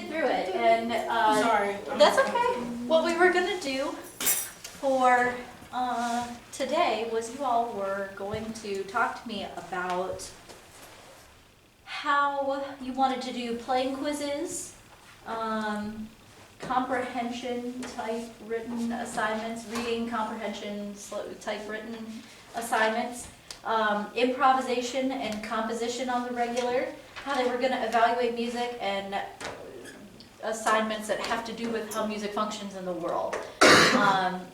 through it, and Sorry. that's okay. What we were gonna do for today was you all were going to talk to me about how you wanted to do playing quizzes, comprehension type written assignments, reading comprehension type written assignments, improvisation and composition on the regular, how they were going to evaluate music, and assignments that have to do with how music functions in the world.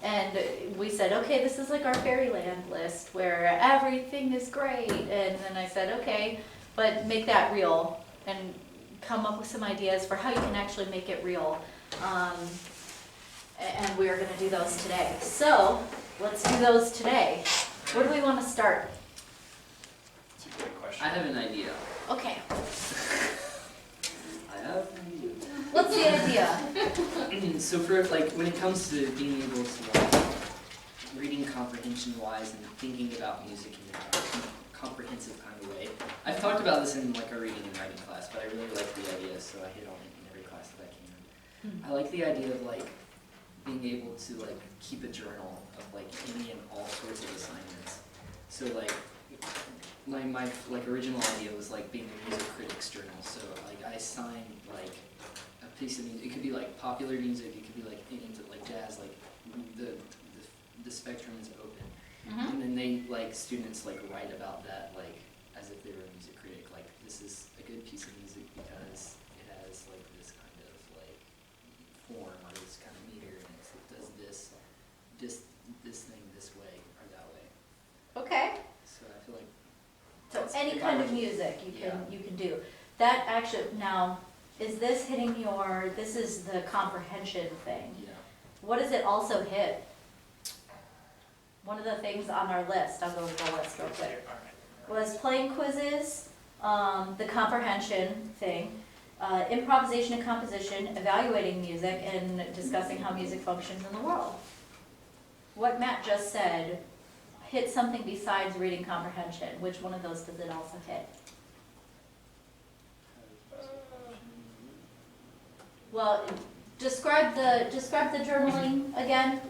And we said, okay, this is like our fairyland list where everything is great. And then I said, okay, but make that real and come up with some ideas for how you can actually make it real. And we are going to do those today. So let's do those today. Where do we want to start? That's a great question. I have an idea. Okay, I have an idea. what's the idea? So for like when it comes to being able to like reading comprehension wise and thinking about music in a comprehensive kind of way. I've talked about this in like a reading and writing class, but I really like the idea, so I hit on it in every class that I can. I like the idea of like being able to like keep a journal of like any and all sorts of assignments. So like my like original idea was like being a music critics journal. So like I assign like a piece of music. It could be like popular music. It could be like into like jazz. Like the spectrum is open. Mm-hmm. And then they like students like write about that like as if they were a music critic. Like this is a good piece of music because it has like this kind of like form or this kind of meter and it does this thing this way or that way. Okay. So I feel like So that's any if kind I of were- music you Yeah. can do. That actually, now, is this hitting your, this is the comprehension thing. Yeah. What does it also hit? One of the things on our list, I'll go over the list real quick, was playing quizzes, the comprehension thing, improvisation and composition, evaluating music, and discussing how music functions in the world. What Matt just said hit something besides reading comprehension. Which one of those does it also hit? Well, describe the journaling again.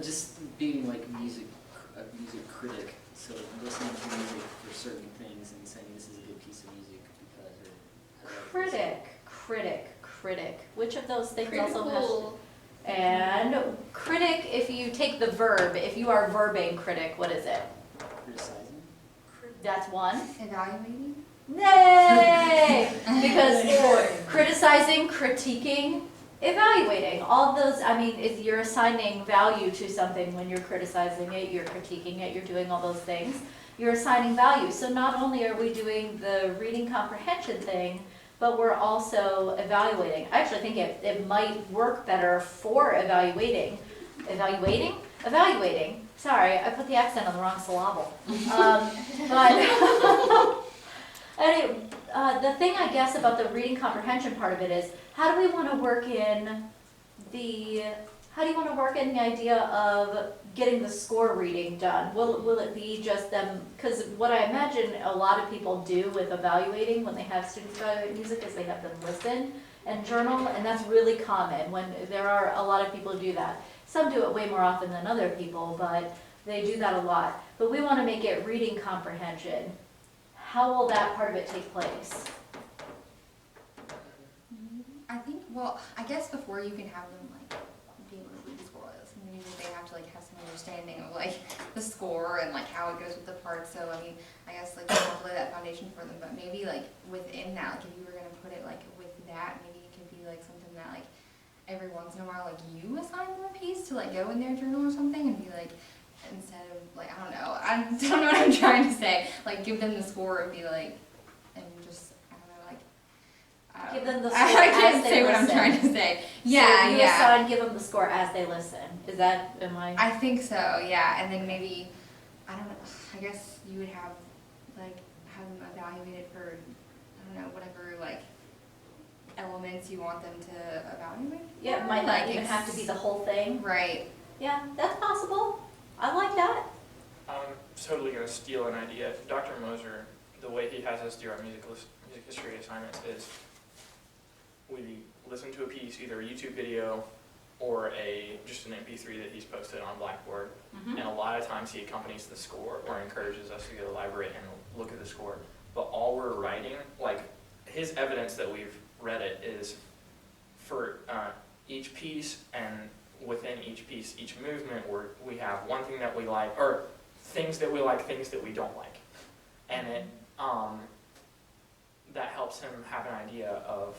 Just being like a music critic, so listening to music for certain things and saying this is a good piece of music because I like this. Critic. Which of those things also has? Critical. And critic, if you take the verb, if you are verbing critic, what is it? Criticizing. That's one. Evaluating? Nay! Because criticizing, critiquing, evaluating, all those, I mean, if you're assigning value to something when you're criticizing it, you're critiquing it, you're doing all those things, you're assigning value. So not only are we doing the reading comprehension thing, but we're also evaluating. I actually think it might work better for evaluating. Evaluating. Sorry, I put the accent on the wrong syllable. Anyway, the thing I guess about the reading comprehension part of it is, how do we want to work in the idea of getting the score reading done? Will it be just them, because what I imagine a lot of people do with evaluating when they have students evaluate music is they have them listen and journal, and that's really common when there are a lot of people who do that. Some do it way more often than other people, but they do that a lot. But we want to make it reading comprehension. How will that part of it take place? I think, well, I guess before you can have them like be able to read the score list, maybe they have to like have some understanding of like the score and like how it goes with the parts. So I mean, I guess like you have to lay that foundation for them. But maybe like within that, like if you were gonna put it like with that, maybe it could be like something that like every once in a while like you assign them a piece to like go in their journal or something and be like, instead of like I don't know what I'm trying to say. Like give them the score and be like, and just I don't know like. Give them the score I as can't they say what I'm listen. trying to say. So Yeah, you yeah. assign, give them the score as they listen. Is that, am I? I think so. Yeah, and then maybe I don't know. I guess you would have like have them evaluated for I don't know whatever like elements you want them to evaluate. Yeah, it for. might not Like, even have to be the whole thing. right. Yeah, that's possible. I like that. I'm totally going to steal an idea. Dr. Moser, the way he has us do our music history assignments is we listen to a piece, either a YouTube video or just an MP3 that he's posted on Blackboard. Mhm. And a lot of times he accompanies the score or encourages us to go to the library and look at the score. But all we're writing, like his evidence that we've read it is for each piece, and within each piece, each movement, we have one thing that we like, or things that we like, things that we don't like. And it that helps him have an idea of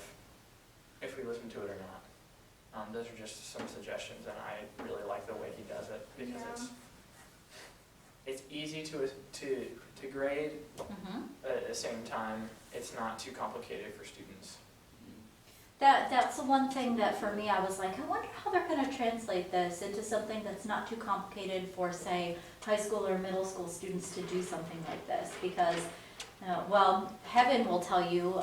if we listen to it or not. Those are just some suggestions, and I really like the way he does it because it's easy to grade, Mhm. but at the same time, it's not too complicated for students. That's the one thing that for me, I was like, I wonder how they're gonna translate this into something that's not too complicated for, say, high school or middle school students to do something like this, because, well, Heaven will tell you,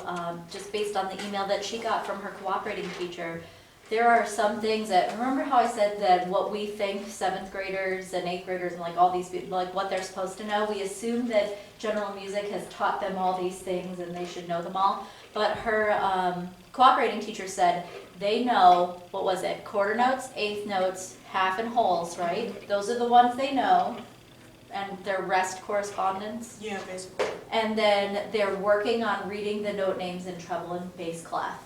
just based on the email that she got from her cooperating teacher, there are some things that, remember how I said that what we think 7th graders and 8th graders and like all these people, like what they're supposed to know, we assume that general music has taught them all these things and they should know them all. But her cooperating teacher said they know, what was it, quarter notes, eighth notes, half and wholes, right? Those are the ones they know, and their rest correspondence. Yeah, basically. And then they're working on reading the note names in treble and bass clef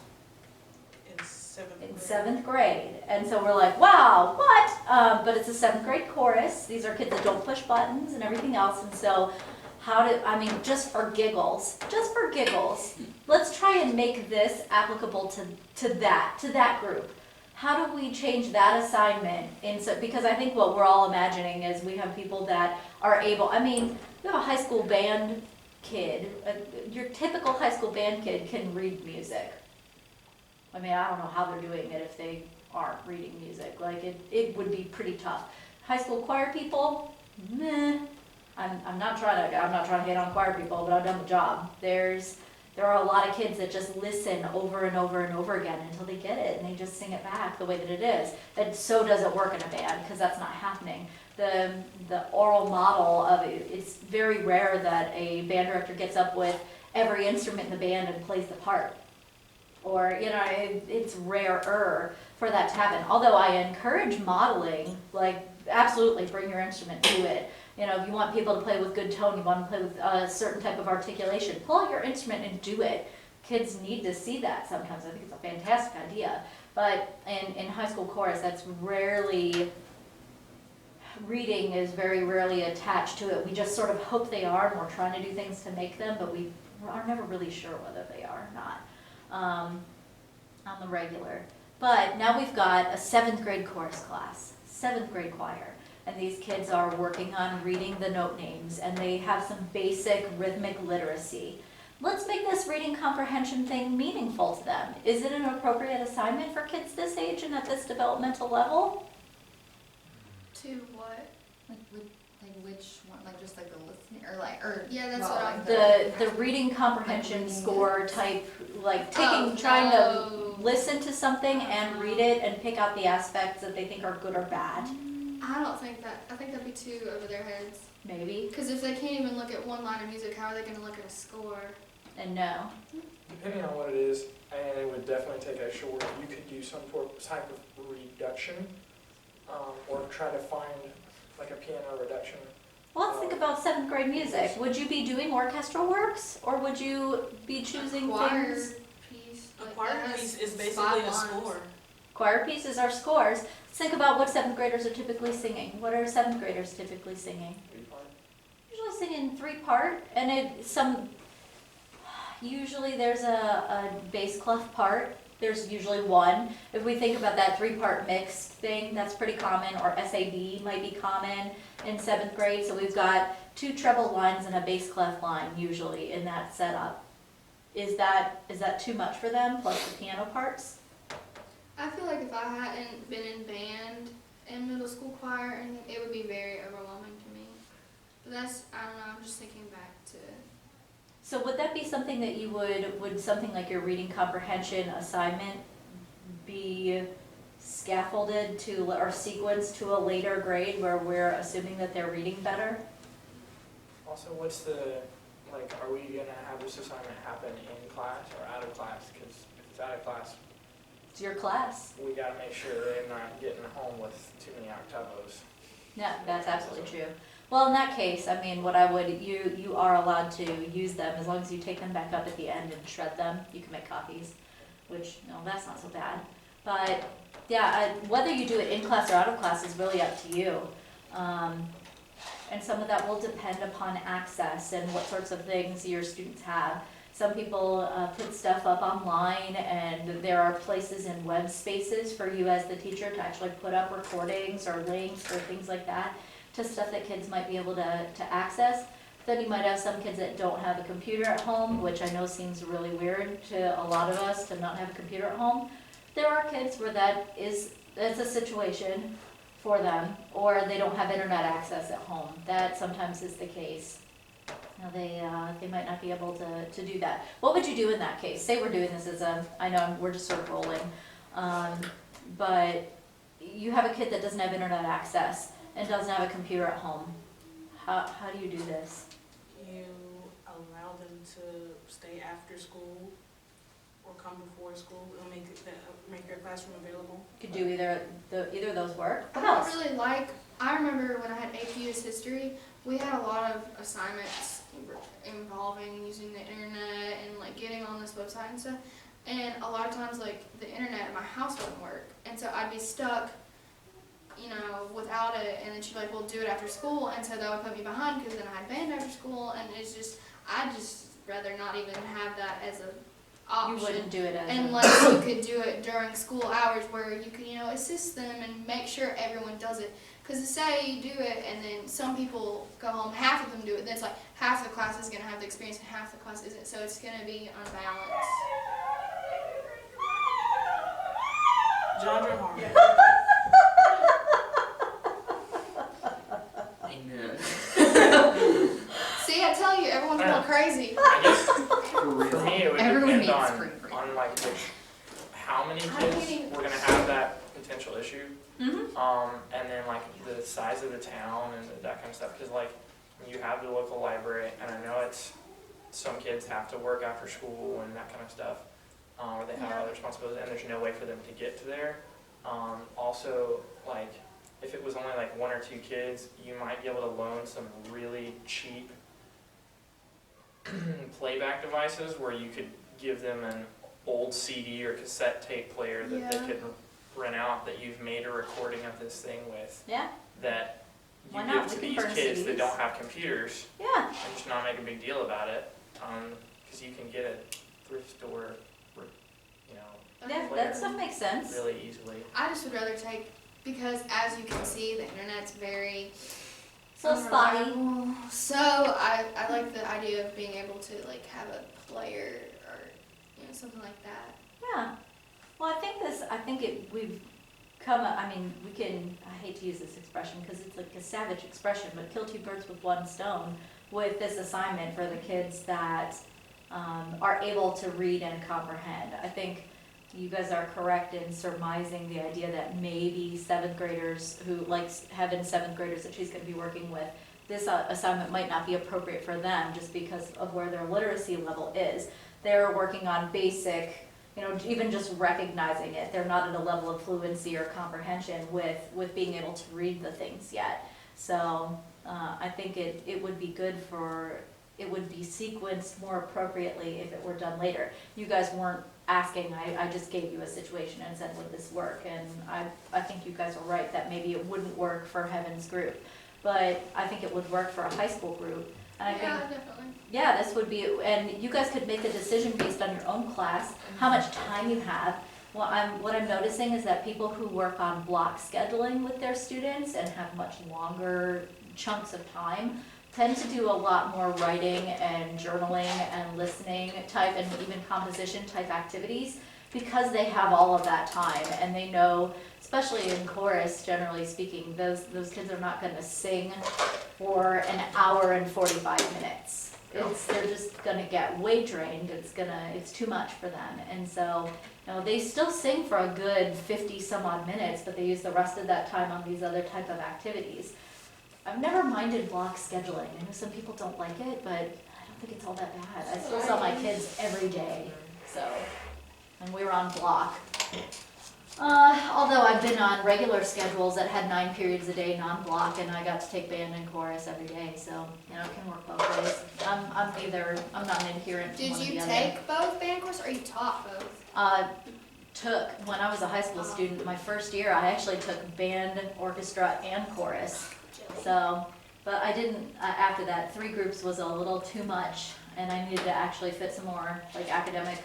In 7th grade. in 7th grade. And so we're like, wow, what? But it's a 7th grade chorus. These are kids that don't push buttons and everything else. And so just for giggles, let's try and make this applicable to that group. How do we change that assignment because I think what we're all imagining is we have people that are able, you have a high school band kid, your typical high school band kid can read music. I don't know how they're doing it if they aren't reading music. Like it would be pretty tough. High school choir people, meh. I'm not trying to hate on choir people, but I've done the job. There are a lot of kids that just listen over and over and over again until they get it and they just sing it back the way that it is. That so doesn't work in a band because that's not happening. The oral model of it, it's very rare that a band director gets up with every instrument in the band and plays the part. Or, it's rarer for that to happen. Although I encourage modeling, like absolutely bring your instrument to it. If you want people to play with good tone, you want to play with a certain type of articulation, pull out your instrument and do it. Kids need to see that sometimes. I think it's a fantastic idea. But in high school chorus, reading is very rarely attached to it. We just sort of hope they are, and we're trying to do things to make them, but we are never really sure whether they are or not on the regular. But now we've got a 7th grade chorus class, 7th grade choir. And these kids are working on reading the note names, and they have some basic rhythmic literacy. Let's make this reading comprehension thing meaningful to them. Is it an appropriate assignment for kids this age and at this developmental level? To what? Which one? Just the listening or Yeah, that's well, what I'm. The reading comprehension reading score type, trying Oh. to listen to something and read it and pick out the aspects that they think are good or bad, I don't think that. I think that'd be too over their heads. maybe, Because if they can't even look at one line of music, how are they going to look at a score? and no. Depending on what it is, and it would definitely take extra work, you could do some type of reduction, or try to find like a piano reduction. Well, let's think about 7th grade music. Would you be doing orchestral works, or would you be choosing Choir things? piece. A like, choir that has piece is basically five a lines. score. Choir pieces are scores. Let's think about what 7th graders are typically singing. What are 7th graders typically singing? Usually singing 3-part, and usually there's a bass clef part. There's usually one. If we think about that 3-part mixed thing, that's pretty common, or SAB might be common in 7th grade. So we've got 2 treble lines and a bass clef line usually in that setup. Is that too much for them, plus the piano parts? I feel like if I hadn't been in band and middle school choir, and it would be very overwhelming to me. But I don't know, I'm just thinking back to So would that be something that you would something like your reading comprehension assignment be scaffolded to or sequenced to a later grade where we're assuming that they're reading better? Also, are we gonna have this assignment happen in class or out of class? Because if it's out of class, It's your class. We gotta make sure they're not getting home with too many octavos. Yeah, that's absolutely true. Well, in that case, I mean, what I would, you are allowed to use them as long as you take them back up at the end and shred them. You can make copies, which, no, that's not so bad. But, yeah, whether you do it in class or out of class is really up to you. And some of that will depend upon access and what sorts of things your students have. Some people put stuff up online, and there are places in web spaces for you as the teacher to actually put up recordings or links or things like that to stuff that kids might be able to access. Then you might have some kids that don't have a computer at home, which I know seems really weird to a lot of us to not have a computer at home. There are kids where that's a situation for them, or they don't have internet access at home. That sometimes is the case. Now they might not be able to do that. What would you do in that case? Say we're doing this as I know we're just sort of rolling, but you have a kid that doesn't have internet access and doesn't have a computer at home. How do you do this? You allow them to stay after school or come before school and make their classroom available. You could do either of those work. I What don't else? really like, I remember when I had AP US history, we had a lot of assignments involving using the internet and like getting on this website and stuff. And a lot of times like the internet at my house wouldn't work. And so I'd be stuck, you know, without it. And then she'd be like, well, do it after school. And so that would put me behind because then I had band after school. And it's just, I'd just rather not even have that as a option. You wouldn't do it as Unless you could do it during school hours where you could, you know, assist them and make sure everyone does it. Because say you do it and then some people go home, half of them do it, then it's like half the class is going to have the experience and half the class isn't. So it's going to be unbalanced. John Harmon. Amen. See, I tell you, everyone's going crazy. I guess For for real. me, it would Everyone depend needs spring break. on like how many I'm kids getting- we're gonna have that potential issue. Mm-hmm. And then like the size of the town and that kind of stuff, because like you have the local library, and I know some kids have to work after school and that kind of stuff, or they have Yeah. other responsibilities, and there's no way for them to get to there. Also, like if it was only like one or two kids, you might be able to loan some really cheap playback devices where you could give them an old CD or cassette tape player that they Yeah. could rent out, that you've made a recording of this thing with, Yeah, that you Why not? give to We can these burn kids that CDs. don't have computers, yeah. and just not make a big deal about it, because you can get a thrift store, you know, Yeah, Player. that stuff makes sense. really easily. I just would rather take, because as you can see, the internet's very So spotty. unreliable. So I like the idea of being able to like have a player or, you know, something like that. Yeah. Well, we've come, I hate to use this expression because it's like a savage expression, but kill two birds with one stone with this assignment for the kids that are able to read and comprehend. I think you guys are correct in surmising the idea that maybe seventh graders who likes having seventh graders that she's going to be working with, this assignment might not be appropriate for them just because of where their literacy level is. They're working on basic, you know, even just recognizing it. They're not at a level of fluency or comprehension with being able to read the things yet. So I think it would be good it would be sequenced more appropriately if it were done later. You guys weren't asking, I just gave you a situation and said, would this work? And I think you guys are right that maybe it wouldn't work for Heaven's group. But I think it would work for a high school group. And I think Yeah, definitely. yeah, this would be, and you guys could make a decision based on your own class, how much time you have. What I'm noticing is that people who work on block scheduling with their students and have much longer chunks of time tend to do a lot more writing and journaling and listening type and even composition type activities because they have all of that time and they know, especially in chorus, generally speaking, those kids are not going to sing for an hour and 45 minutes. They're just gonna get way drained. It's too much for them. And so, you know, they still sing for a good 50 some odd minutes, but they use the rest of that time on these other type of activities. I've never minded block scheduling. I know some people don't like it, but I don't think it's all that bad. I still saw my kids every day, so, and we were on block. Although I've been on regular schedules that had 9 periods a day, non-block, and I got to take band and chorus every day, so, you know, it can work both ways. I'm not an adherent to Did one or you the other. take both band course or you taught both? When I was a high school student, my first year, I actually took band, orchestra, and chorus. So, but I didn't, after that, 3 groups was a little too much, and I needed to actually fit some more, like, academic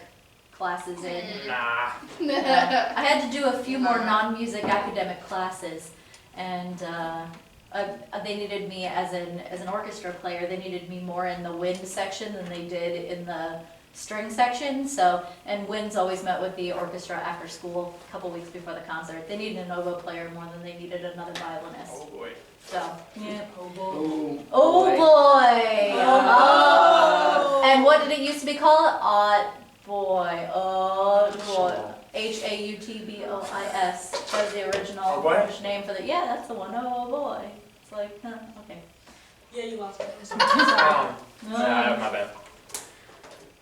classes in. Nah. I had to do a few more non-music academic classes, and they needed me as an orchestra player. They needed me more in the wind section than they did in the string section. So, and winds always met with the orchestra after school, a couple weeks before the concert. They needed an oboe player more than they needed another violinist. Oh boy. So, yeah. Oh, boy. Oh boy! Oh. And what did it used to be called? Boy. Oh boy. Hautbois. That was the original Oh, boy? French name for the. Yeah, that's the one. Oh boy. It's like, huh, okay. Yeah, you lost me. Nah, my bad.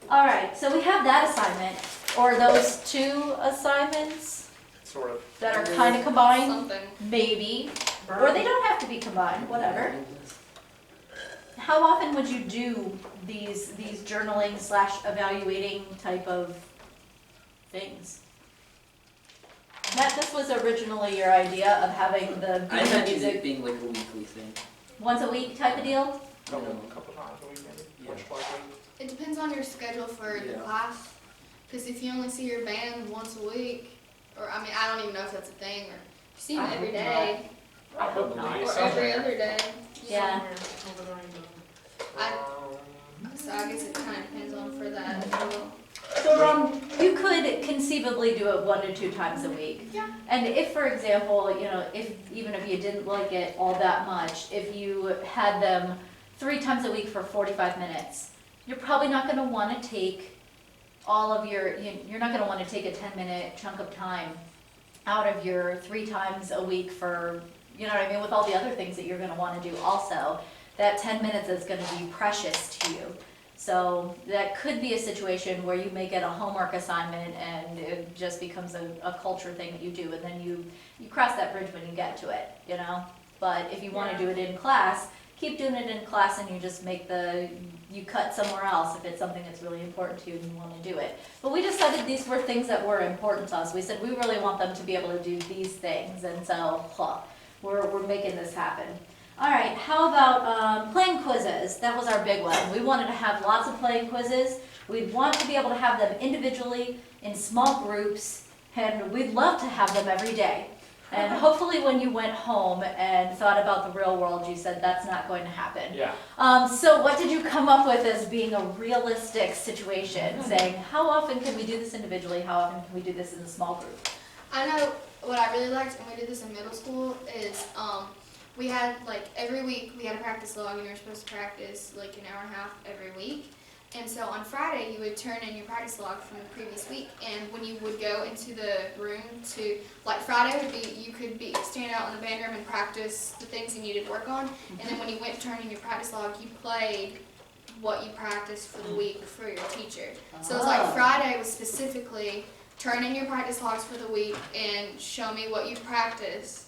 All right. So we have that assignment, or those 2 assignments Sort of. that are kind of combined, Something. maybe, or they don't have to be combined. Whatever. How often would you do these journaling / evaluating type of things? Matt, this was originally your idea of having the I imagine it music being like a weekly thing. once a week type of deal? Couple times a week maybe. Yeah. Once, twice a week. It depends on your schedule for the Yeah. class. Because if you only see your band once a week, or I mean, I don't even know if that's a thing, or you see them I every hope day, I hope not. Probably or every somewhere. other day. Yeah. Somewhere over the rainbow. So I guess it kind of depends on for that as well. So you could conceivably do it 1 to 2 times a week. Yeah. And if, for example, you know, even if you didn't like it all that much, if you had them 3 times a week for 45 minutes, you're probably not going to want to take all of you're not going to want to take a 10-minute chunk of time out of your 3 times a week for, you know what I mean, with all the other things that you're going to want to do also. That 10 minutes is going to be precious to you. So that could be a situation where you may get a homework assignment and it just becomes a culture thing that you do, and then you cross that bridge when you get to it, you know? But if you want to do it in class, keep doing it in class, and you just you cut somewhere else if it's something that's really important to you and you want to do it. But we decided these were things that were important to us. We said we really want them to be able to do these things, and so we're making this happen. All right, how about playing quizzes? That was our big one. We wanted to have lots of playing quizzes. We'd want to be able to have them individually in small groups, and we'd love to have them every day. And hopefully when you went home and thought about the real world, you said that's not going to happen. Yeah. So what did you come up with as being a realistic situation? Saying, how often can we do this individually? How often can we do this in a small group? I know what I really liked, and we did this in middle school, is we had like every week we had a practice log, and you were supposed to practice like an hour and a half every week. And so on Friday you would turn in your practice log from the previous week, and when you would go into the room to, like Friday would be, you could stand out in the band room and practice the things you needed to work on, and then when you went to turn in your practice log, you played what you practiced for the week for your teacher. So it's like Friday was specifically turn in your practice logs for the week and show me what you practiced.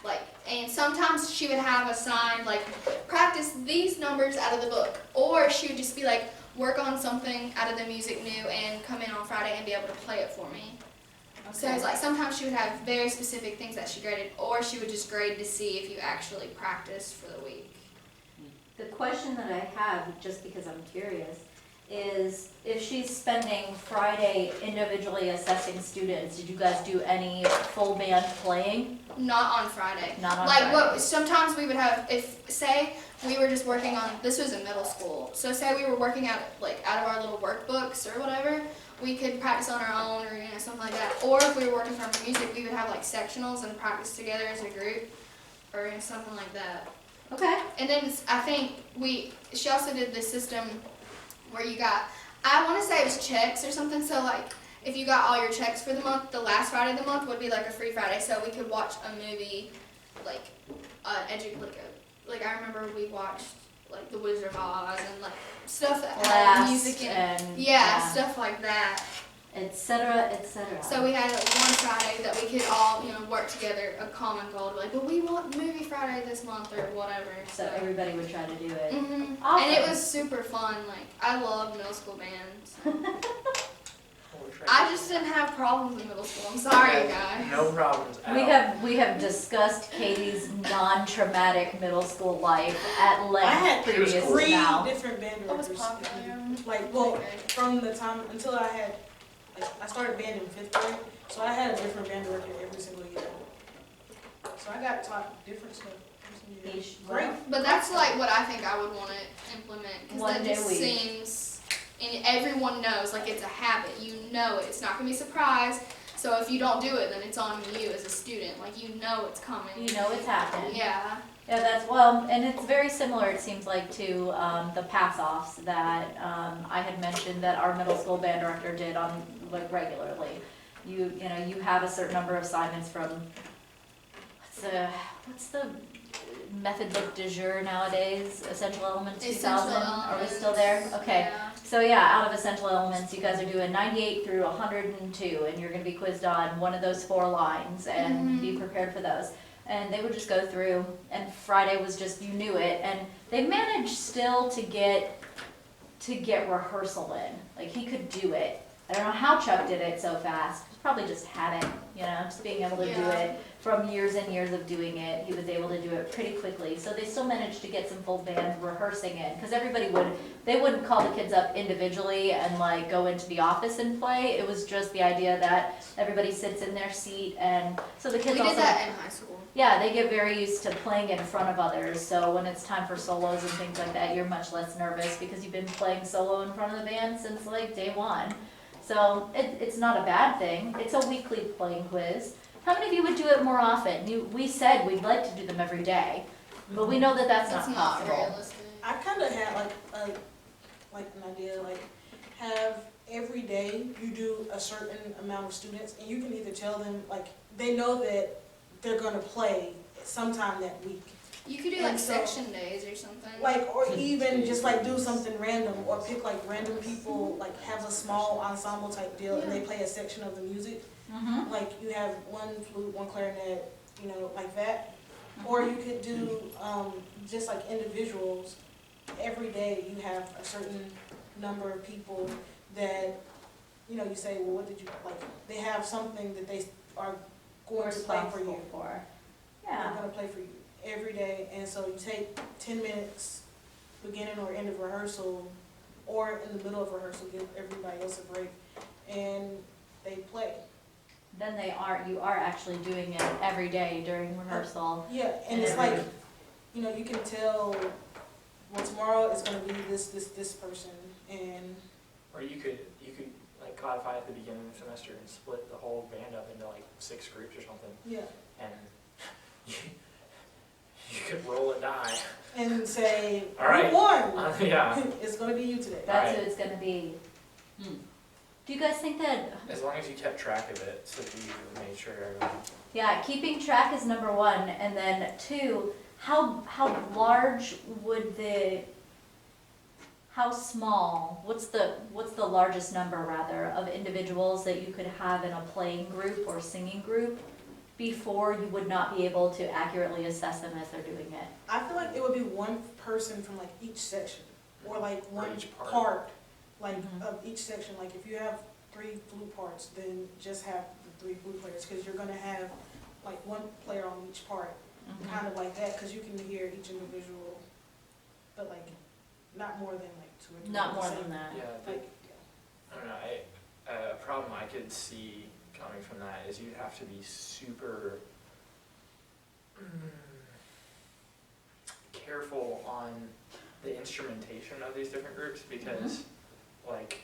Like, and sometimes she would have a sign like, practice these numbers out of the book, or she would just be like, work on something out of the music new and come in on Friday and be able to play it for me. So it's like sometimes she would have very specific things that she graded, or she would just grade to see if you actually practiced for the week. The question that I have, just because I'm curious, is if she's spending Friday individually assessing students, did you guys do any full band playing? Not on Friday. Not on Like Friday. what? Sometimes we would have, if say we were just working on, this was in middle school. So say we were working out of our little workbooks or whatever, we could practice on our own, or something like that. Or if we were working from music, we would have like sectionals and practice together as a group, or something like that. Okay. And then I think she also did this system where you got, I want to say it was checks or something. So like if you got all your checks for the month, the last Friday of the month would be like a free Friday. So we could watch a movie, like I remember we watched like The Wizard of Oz and like stuff that had music in it. And Yeah, stuff like that. et cetera, et cetera. So we had one Friday that we could all, work together, a common goal to be like, well, we want movie Friday this month or whatever. So everybody would try to do it. hmm Awesome. And it was super fun. Like, I love middle school bands. We'll try I to- just didn't have problems in middle school. I'm sorry, guys. No problems at all. We have discussed Katie's non-traumatic middle school life at I length had previous to 3 now. different band What was directors. popular? Like, well, from the time until I had, like, I started band in 5th grade, so I had a different band director every single year. So I got taught different stuff every single year. Each- Great. But that's like what I think I would want to implement because One that day just a week. seems, and everyone knows, like it's a habit. You know it. It's not gonna be a surprise. So if you don't do it, then it's on you as a student. Like you know it's coming. You know it's happening. Yeah. Yeah, that's, well, and it's very similar, it seems like, to the pass-offs that I had mentioned that our middle school band director did on, like, regularly. You know, you have a certain number of assignments from, what's the method book du jour nowadays? Essential Elements 2000? Are we still there? Okay. Yeah. So yeah, out of Essential Elements, you guys are doing 98 through 102, and you're gonna be quizzed on one of those 4 lines, and be prepared for those. And they would just go through, and Friday was just, you knew it, and they managed still to get rehearsal in. Like, he could do it. I don't know how Chuck did it so fast. It's probably just habit, just being able to do Yeah. it. From years and years of doing it, he was able to do it pretty quickly. So they still managed to get some full band rehearsing in, because they wouldn't call the kids up individually and like go into the office and play. It was just the idea that everybody sits in their seat, and so the We kids did also, that in high school. yeah, they get very used to playing in front of others. So when it's time for solos and things like that, you're much less nervous because you've been playing solo in front of the band since like day one. So it's not a bad thing. It's a weekly playing quiz. How many of you would do it more often? We said we'd like to do them every day, but we know that that's It's not not possible. realistic. I kind of had like an idea, like have every day you do a certain amount of students, and you can either tell them, like, they know that they're gonna play sometime that week. You could do And like so- section days or something. Like, or even just like do something random, or pick like random people, like have a small ensemble type deal, and they play a section of the music. Mm-hmm. Like you have one flute, one clarinet, like that. Or you could do just like individuals. Every day you have a certain number of people that, you say, well, what did you, like, they have something that they are going to play for you. Responsible for. They're Yeah. gonna play for you every day, and so you take 10 minutes, beginning or end of rehearsal, or in the middle of rehearsal, give everybody else a break, and they play. Then you are actually doing it every day during rehearsal. Yeah, and it's like, you can tell, well, tomorrow is gonna be this person, and, Or you could like codify at the beginning of the semester and split the whole band up into like 6 groups or something, yeah, and you could roll a die. and say, All right. who won? Yeah, It's gonna be you today. That's Right. who it's gonna be. Hmm. Do you guys think that, as long as you kept track of it, so that you made sure everyone. yeah, keeping track is number 1, and then 2, how large would how small, what's the largest number rather of individuals that you could have in a playing group or singing group before you would not be able to accurately assess them as they're doing it? I feel like it would be one person from like each section, or like one each part. part, like Mhm. of each section. Like if you have 3 flute parts, then just have the 3 flute players, because you're gonna have like one player on each part, kind of like that, because you can hear each individual, but like not more than like 2 or 3. Not more than that. Yeah, Like, I don't know, a problem I could see coming from that is you'd have to be super careful on the instrumentation of these different groups, because like,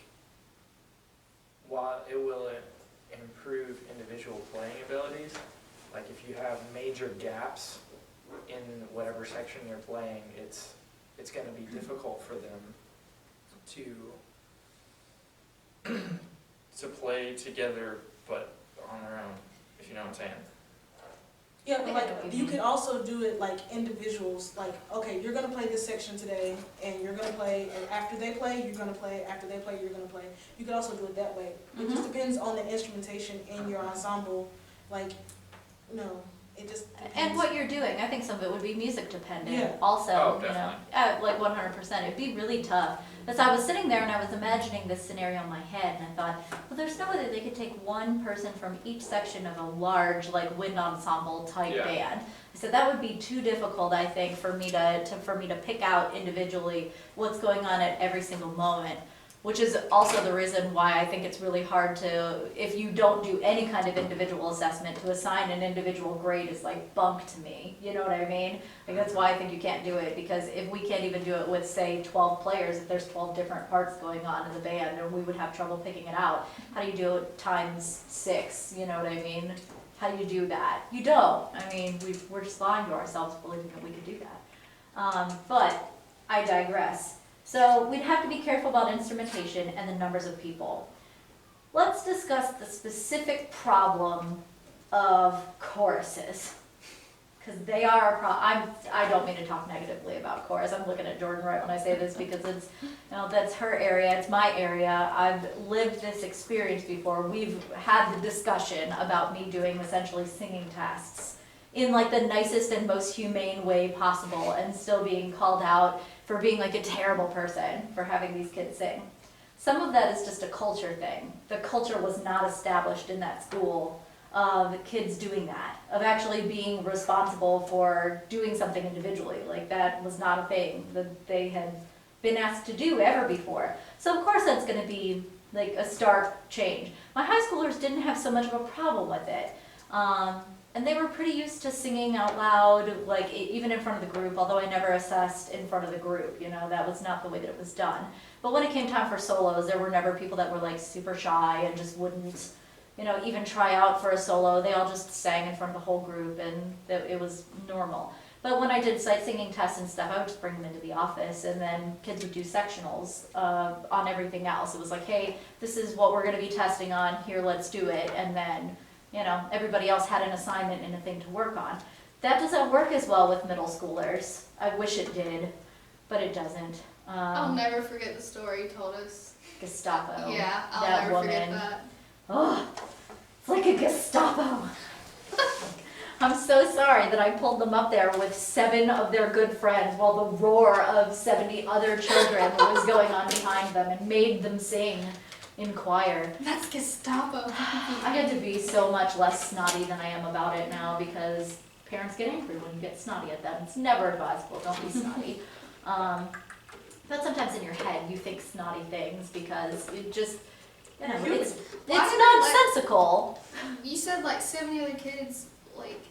while it will improve individual playing abilities, like if you have major gaps in whatever section you're playing, it's gonna be difficult for them to play together, but on their own, if you know what I'm saying. Yeah, I but think I know what like, you you mean. could also do it like individuals, like, okay, you're gonna play this section today, and you're gonna play, and after they play, you're gonna play, after they play, you're gonna play. You could also do it that way. It just depends on the instrumentation in your ensemble, like, no, it just depends. And what you're doing, I think some of it would be music dependent Yeah. also, Oh, you know, definitely. like 100%. It'd be really tough. As I was sitting there and I was imagining this scenario in my head, and I thought, well, there's no way that they could take one person from each section of a large, like, wind ensemble type Yeah. band. I said that would be too difficult, I think, for me to pick out individually what's going on at every single moment. Which is also the reason why I think it's really hard to, if you don't do any kind of individual assessment, to assign an individual grade is like bunk to me, you know what I mean? Like that's why I think you can't do it, because if we can't even do it with, say, 12 players, if there's 12 different parts going on in the band, then we would have trouble picking it out. How do you do it times 6, you know what I mean? How do you do that? You don't. I mean, we're just lying to ourselves believing that we could do that. But I digress. So we'd have to be careful about instrumentation and the numbers of people. Let's discuss the specific problem of choruses. Because they are a I don't mean to talk negatively about chorus. I'm looking at Jordan right when I say this because it's, you know, that's her area, it's my area. I've lived this experience before. We've had the discussion about me doing essentially singing tests in like the nicest and most humane way possible and still being called out for being like a terrible person for having these kids sing. Some of that is just a culture thing. The culture was not established in that school of kids doing that, of actually being responsible for doing something individually. Like that was not a thing that they had been asked to do ever before. So of course that's gonna be like a stark change. My high schoolers didn't have so much of a problem with it. And they were pretty used to singing out loud, like even in front of the group, although I never assessed in front of the group, you know, that was not the way that it was done. But when it came time for solos, there were never people that were like super shy and just wouldn't, you know, even try out for a solo. They all just sang in front of the whole group and it was normal. But when I did sight singing tests and stuff, I would just bring them into the office and then kids would do sectionals on everything else. It was like, hey, this is what we're gonna be testing on, here, let's do it. And then, you know, everybody else had an assignment and a thing to work on. That doesn't work as well with middle schoolers. I wish it did, but it doesn't. I'll never forget the story you told us. Gestapo. Yeah, I'll that never forget woman. that. Oh, it's like a Gestapo. I'm so sorry that I pulled them up there with 7 of their good friends while the roar of 70 other children was going on behind them and made them sing in choir. That's Gestapo. I had to be so much less snotty than I am about it now because parents get angry when you get snotty at them. It's never advisable, don't be snotty. But sometimes in your head you think snotty things because it just, you know, it's Why did nonsensical. You said like 70 other kids, like,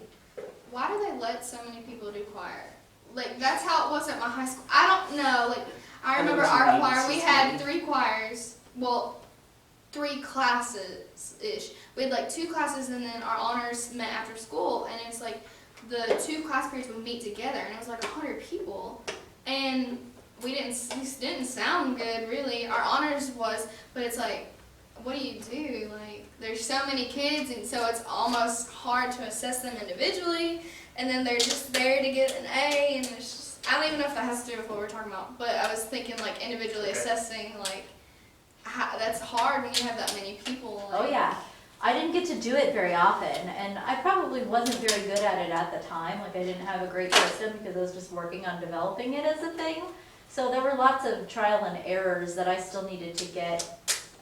why do they let so many people do choir? Like, that's how it was at my high school. I don't know, like, I remember our choir, we had 3 choirs, well, 3 classes-ish. We had like 2 classes and then our honors met after school and it's like the 2 class periods would meet together and it was like 100 people. And we didn't sound good really. Our honors was, but it's like, what do you do? Like, there's so many kids, and so it's almost hard to assess them individually, and then they're just there to get an A, and it's just, I don't even know if that has to do with what we're talking about, but I was thinking, like, individually assessing, like, that's hard when you have that many people. Like, Oh yeah, I didn't get to do it very often, and I probably wasn't very good at it at the time. Like I didn't have a great system because I was just working on developing it as a thing. So there were lots of trial and errors that I still needed to get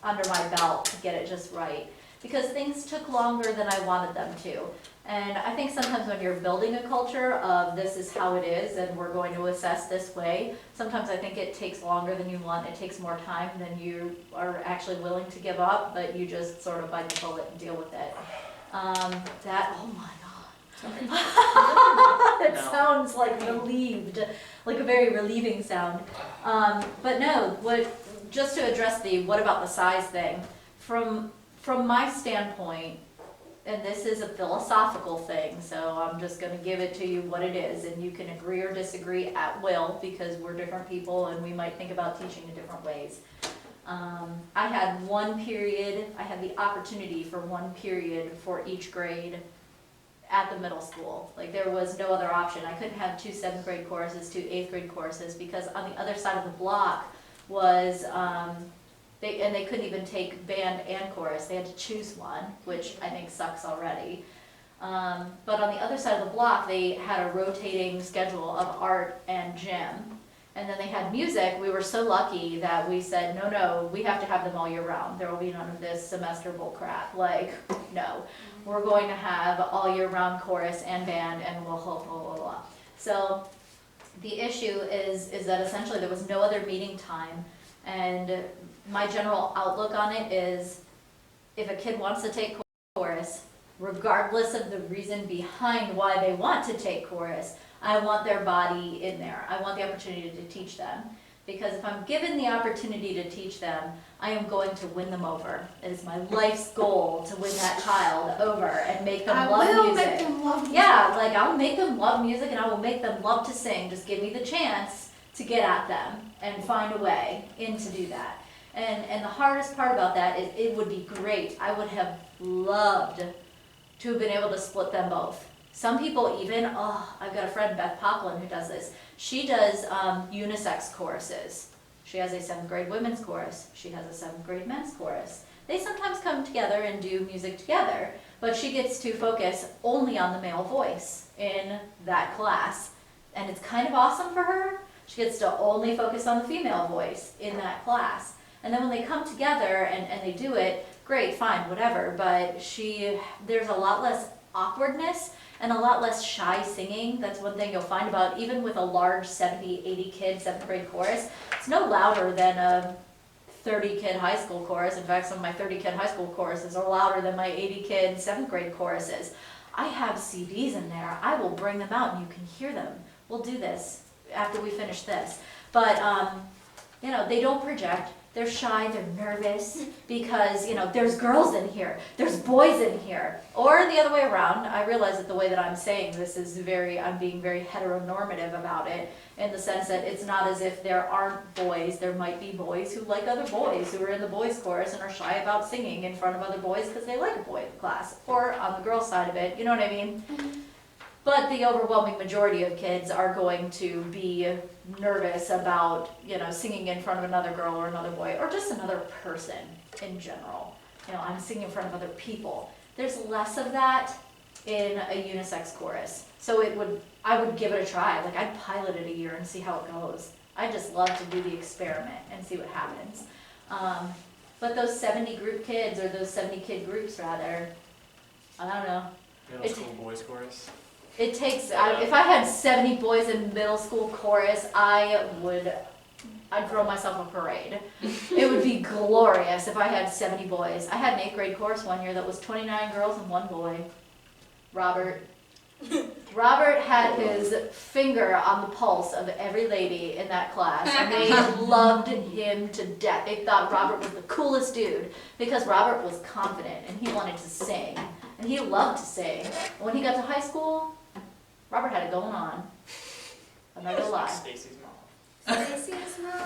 under my belt to get it just right. Because things took longer than I wanted them to. And I think sometimes when you're building a culture of this is how it is and we're going to assess this way, sometimes I think it takes longer than you want. It takes more time than you are actually willing to give up, but you just sort of bite the bullet and deal with it. Oh my God. It No. sounds like relieved, like a very relieving sound. But no, just to address what about the size thing, from my standpoint, and this is a philosophical thing, so I'm just gonna give it to you what it is, and you can agree or disagree at will, because we're different people and we might think about teaching in different ways. I had the opportunity for 1 period for each grade at the middle school. Like there was no other option. I couldn't have 2 7th grade choruses, 2 8th grade choruses, because on the other side of the block was, they couldn't even take band and chorus. They had to choose one, which I think sucks already. But on the other side of the block, they had a rotating schedule of art and gym. And then they had music. We were so lucky that we said, no, we have to have them all year round. There will be none of this semester bull crap. Like, no. We're going to have all year round chorus and band and blah, blah, blah, blah, blah. So the issue is that essentially there was no other meeting time. And my general outlook on it is if a kid wants to take chorus, regardless of the reason behind why they want to take chorus, I want their body in there. I want the opportunity to teach them. Because if I'm given the opportunity to teach them, I am going to win them over. It is my life's goal to win that child over and make them love music. I will make them love music. Yeah, like I'll make them love music and I will make them love to sing. Just give me the chance to get at them and find a way in to do that. And the hardest part about that is it would be great. I would have loved to have been able to split them both. Some people even, I've got a friend, Beth Poplin, who does this. She does unisex choruses. She has a 7th grade women's chorus. She has a 7th grade men's chorus. They sometimes come together and do music together, but she gets to focus only on the male voice in that class. And it's kind of awesome for her. She gets to only focus on the female voice in that class. And then when they come together and they do it, great, fine, whatever, but there's a lot less awkwardness and a lot less shy singing. That's one thing you'll find about even with a large 70, 80 kid 7th grade chorus. It's no louder than a 30 kid high school chorus. In fact, some of my 30 kid high school choruses are louder than my 80 kid 7th grade choruses. I have CDs in there. I will bring them out and you can hear them. We'll do this after we finish this. But, they don't project. They're shy, they're nervous because, there's girls in here, there's boys in here. Or the other way around, I realize that the way that I'm saying this is I'm being very heteronormative about it in the sense that it's not as if there aren't boys. There might be boys who like other boys who are in the boys' chorus and are shy about singing in front of other boys because they like a boy in the class. Or on the girls' side of it, you know what I mean? But the overwhelming majority of kids are going to be nervous about, singing in front of another girl or another boy or just another person in general. I'm singing in front of other people. There's less of that in a unisex chorus. So I would give it a try. Like I'd pilot it a year and see how it goes. I just love to do the experiment and see what happens. But those 70 group kids or those 70 kid groups rather, I don't know. Middle school boys chorus. It takes, if I had 70 boys in middle school chorus, I'd throw myself a parade. It would be glorious if I had 70 boys. I had an 8th grade chorus one year that was 29 girls and 1 boy. Robert had his finger on the pulse of every lady in that class, and they loved him to death. They thought Robert was the coolest dude because Robert was confident and he wanted to sing, and he loved to sing. When he got to high school, Robert had it going on. I'm not gonna lie. Stacy's mom. Stacy's mom.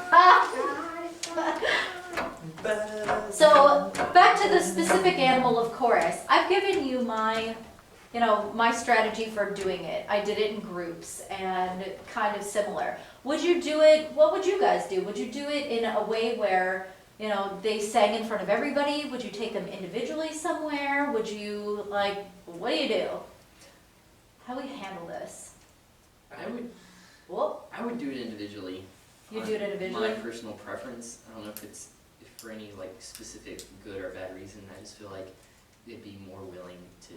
So back to the specific animal of chorus. I've given you my strategy for doing it. I did it in groups and kind of similar. Would you do it? What would you guys do? Would you do it in a way where they sang in front of everybody? Would you take them individually somewhere? Would you what do you do? How do we handle this? I would do it individually. You do it individually? My personal preference. I don't know if for any specific good or bad reason. I just feel like they'd be more willing to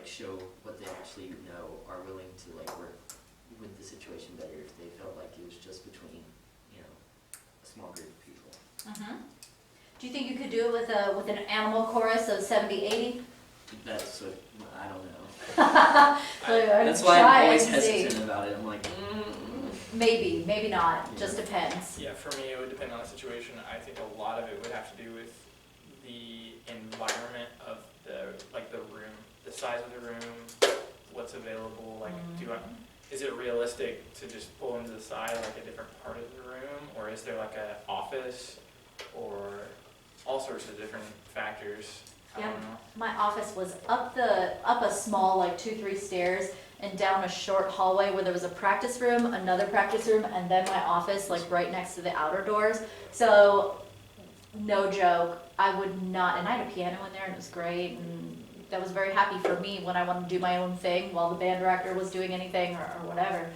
show what they actually know, are willing to work with the situation better if they felt like it was just between a small group of people. Mm-hmm. Do you think you could do it with an animal chorus of 70, 80? That's what I don't know. That's why I'm always hesitant about it. I'm like, maybe not. Just depends. Yeah, for me, it would depend on the situation. I think a lot of it would have to do with the environment of the room, the size of the room, what's available. Is it realistic to just pull them to the side a different part of the room, or is there an office, or all sorts of different factors? I don't know. my office was up a small, like 2-3 stairs and down a short hallway where there was a practice room, another practice room, and then my office, like right next to the outer doors. So, no joke, I would not, and I had a piano in there and it was great, and that was very happy for me when I wanted to do my own thing while the band director was doing anything or whatever.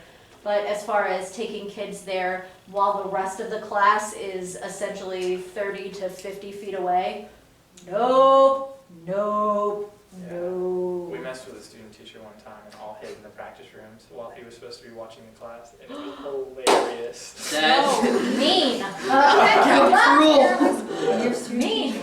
But as far as taking kids there while the rest of the class is essentially 30 to 50 feet away, nope, nope, We nope. messed with a student teacher one time and all hid in the practice rooms while he was supposed to be watching the class, and it was hilarious. That, Mean. how cruel. You're Mean.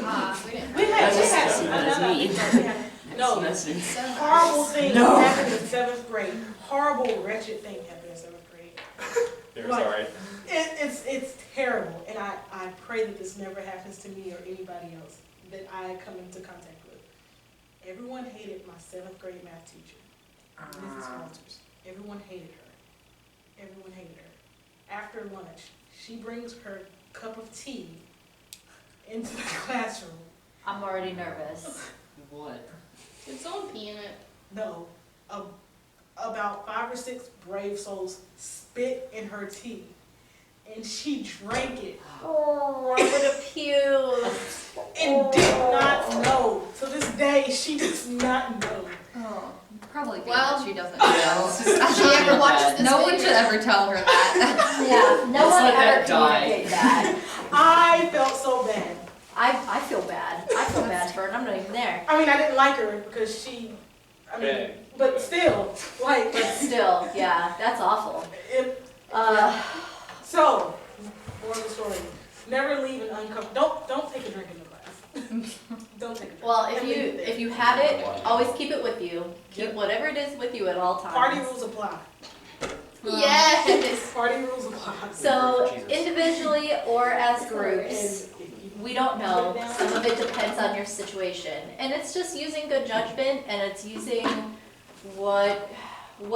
we didn't. We had, That is another, mean. no, Semester. So horrible thing No. happened in 7th grade. Horrible, wretched thing happened in 7th grade. You're Like, sorry. It's terrible, and I pray that this never happens to me or anybody else that I come into contact with. Everyone hated my 7th grade math teacher, Mrs. Walters. Everyone hated her. Everyone hated her. After lunch, she brings her cup of tea into the classroom. I'm already nervous. What? Did someone pee in it? No, about 5 or 6 brave souls spit in her tea, and she drank it Oh, I would have puked. and did not know. To this day, she does not know. Oh, probably good Well, that she doesn't Yeah, know. this is If she ever watches this No one video- should ever tell her that. Yeah, no Let's one let ever that die. communicate that. I felt so bad. I feel bad. I feel bad for her, and I'm not even there. I mean, I didn't like her because Yeah. but still, like, But still, yeah, that's awful. it, so, more of the story. Never leave an uncomfortable, don't take a drink in the class. Don't take a drink. Well, And leave it there. if you have it, always keep it with you. Keep Yep. whatever it is with you at all times. Party rules apply. Yes. Party rules apply. So Jesus. individually or as groups, And if you we don't know. put it down- Some of it depends on your situation. And it's just using good judgment and it's using what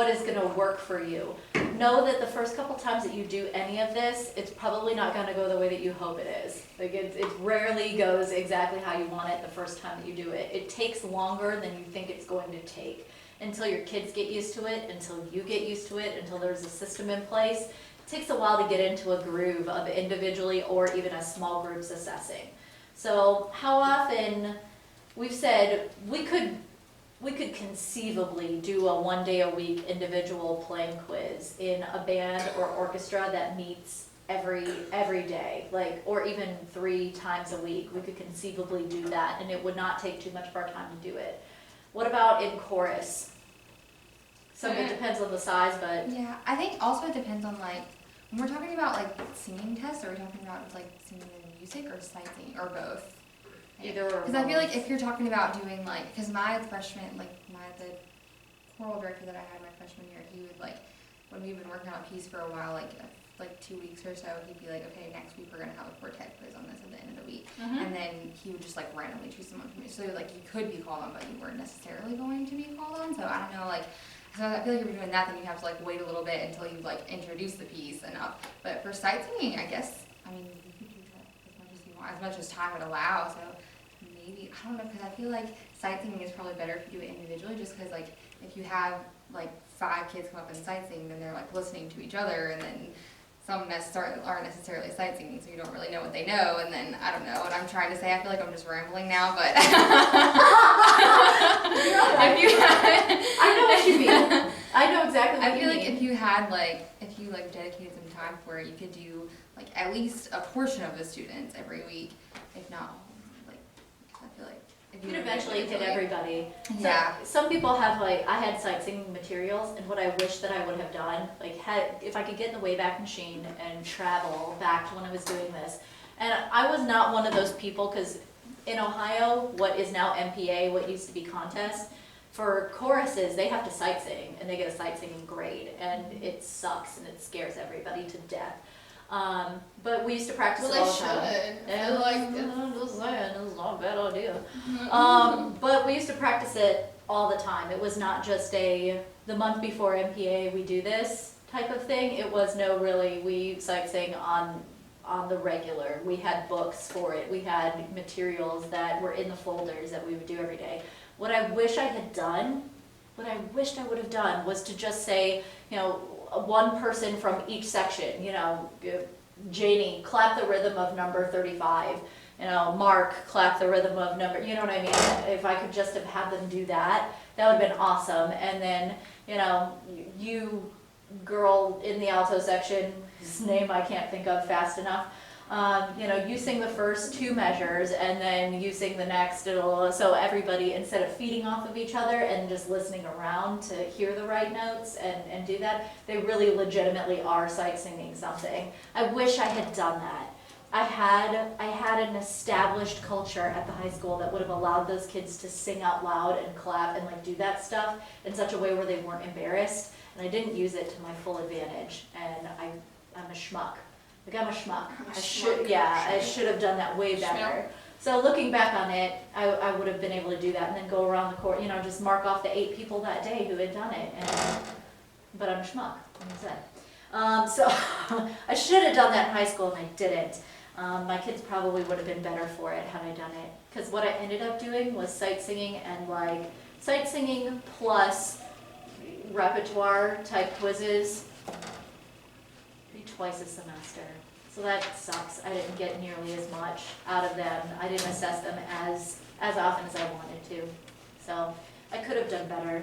is gonna work for you. Know that the first couple times that you do any of this, it's probably not gonna go the way that you hope it is. Like it rarely goes exactly how you want it the first time that you do it. It takes longer than you think it's going to take until your kids get used to it, until you get used to it, until there's a system in place. It takes a while to get into a groove of individually or even as small groups assessing. So how often, we've said we could conceivably do a 1 day a week individual playing quiz in a band or orchestra that meets every day, like, or even 3 times a week. We could conceivably do that and it would not take too much of our time to do it. What about in chorus? Some of it depends on the size, but Yeah, I think also it depends on like, when we're talking about like singing tests, are we talking about like singing and music or sight singing, or both? either or. Because I feel like if you're talking about doing like, because my freshman, like the choral director that I had my freshman year, he would like, when we've been working on a piece for a while, like 2 weeks or so, he'd be like, okay, next week we're gonna have a quartet quiz on this at the end of the week. Mhm. And then he would just like randomly choose someone from you. So like you could be called on, but you weren't necessarily going to be called on. So I don't know, like, so I feel like if you're doing that, then you have to like wait a little bit until you like introduce the piece enough. But for sight singing, I guess, I mean, you could do that as much as you want, as much as time would allow. So maybe, I don't know, because I feel like sight singing is probably better if you do it individually, just because like if you have like 5 kids come up and sight sing, then they're like listening to each other, and then some aren't necessarily sight singing, so you don't really know what they know, and then I don't know what I'm trying to say. I feel like I'm just rambling now, but if you I know what you mean. I know exactly what I you feel mean. like if you dedicated some time where you could do like at least a portion of the students every week, if not, like, I feel like if You you could were eventually hit individually- everybody. Yeah. Some people have like, I had sight singing materials, and what I wish that I would have done, like if I could get in the Wayback Machine and travel back to when I was doing this. And I was not one of those people, because in Ohio, what is now MPA, what used to be contest, for choruses, they have to sight sing, and they get a sight singing grade, and it sucks, and it scares everybody to death. But we used to practice Well, it all they the time. should. Yeah, Like, I'm just saying, it's not a bad idea. Mm-hmm. But we used to practice it all the time. It was not just the month before MPA we do this type of thing. It was no, really, we sight sing on on the regular. We had books for it, we had materials that were in the folders that we would do every day. What I wish I had done, what I wished I would have done was to just say, you know, one person from each section, you know, Janie, clap the rhythm of number 35. You know, Mark, clap the rhythm of number, you know what I mean? If I could just have had them do that, that would have been awesome. And then, you know, you girl in the alto section, whose name I can't think of fast enough, you know, you sing the first 2 measures and then you sing the next, so everybody, instead of feeding off of each other and just listening around to hear the right notes and do that, they really legitimately are sight singing something. I wish I had done that. I had an established culture at the high school that would have allowed those kids to sing out loud and clap and like do that stuff in such a way where they weren't embarrassed, and I didn't use it to my full advantage, and I'm a schmuck. Like, I'm a schmuck. I should have done that way better. So looking back on it, I would have been able to do that and then go around the court, you know, just mark off the 8 people that day who had done it, but I'm a schmuck, like I said. So I should have done that in high school and I didn't. My kids probably would have been better for it had I done it. Because what I ended up doing was sight singing and like sight singing plus repertoire type quizzes twice a semester. So that sucks. I didn't get nearly as much out of them. I didn't assess them as often as I wanted to. So I could have done better.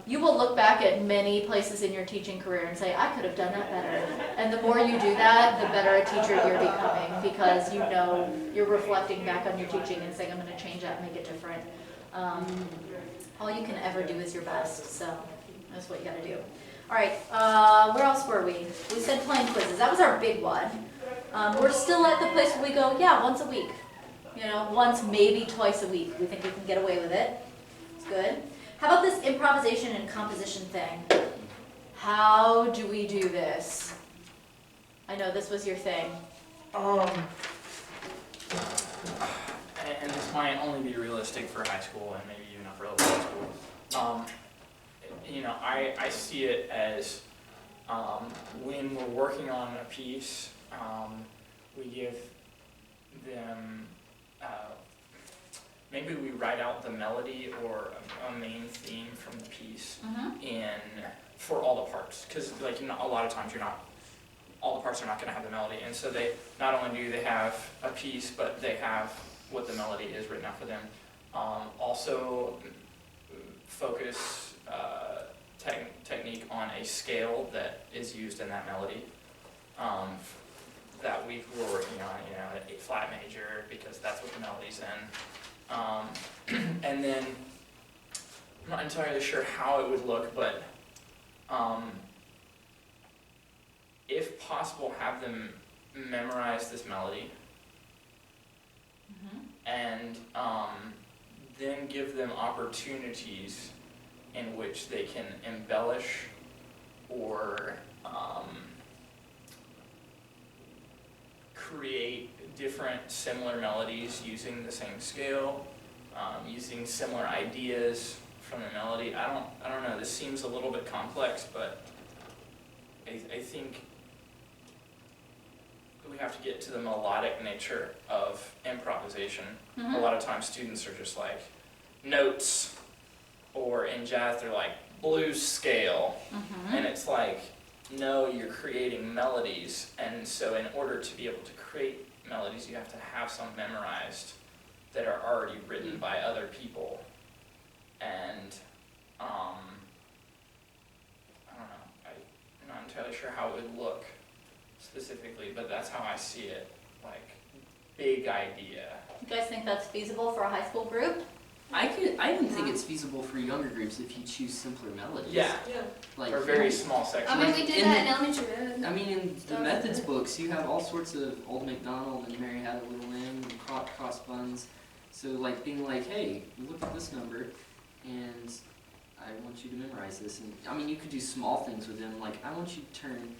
You will look back at many places in your teaching career and say, I could have done that better. And the more you do that, the better a teacher you're becoming, because you know you're reflecting back on your teaching and saying, I'm going to change that and make it different. All you can ever do is your best, so that's what you got to do. All right, where else were we? We said playing quizzes. That was our big one. We're still at the place where we go, yeah, once a week. You know, once, maybe twice a week. We think we can get away with it. It's good. How about this improvisation and composition thing? How do we do this? I know this was your thing. And this might only be realistic for high school and maybe even upper level high school. You know, I see it as when we're working on a piece, we give them, maybe we write out the melody or a main theme from the piece for all the parts. Because like, you know, a lot of times all the parts are not going to have the melody. And so they, not only do they have a piece, but they have what the melody is written out for them. Also focus technique on a scale that is used in that melody that we were working on, you know, an 8 flat major, because that's what the melody's in. And then I'm not entirely sure how it would look, but if possible, have them memorize this melody and then give them opportunities in which they can embellish or create different similar melodies using the same scale, using similar ideas from the melody. I don't know, this seems a little bit complex, but I think we have to get to the melodic nature of improvisation. A lot of times students are just like notes, or in jazz they're like blues scale, and it's like, no, you're creating melodies, and so in order to be able to create melodies you have to have some memorized that are already written by other people. And I don't know, I'm not entirely sure how it would look specifically, but that's how I see it, like big idea. You guys think that's feasible for a high school group? I even think it's feasible for younger groups if you choose simpler melodies. Yeah, Like, or very small sections. I mean, we did in that the- in elementary ed. I mean, in the methods books, you have all sorts of Old MacDonald and Mary Had a Little Lamb and cross buns. So, like, being like, hey, look at this number, and I want you to memorize this. And I mean, you could do small things with them, like, I want you to turn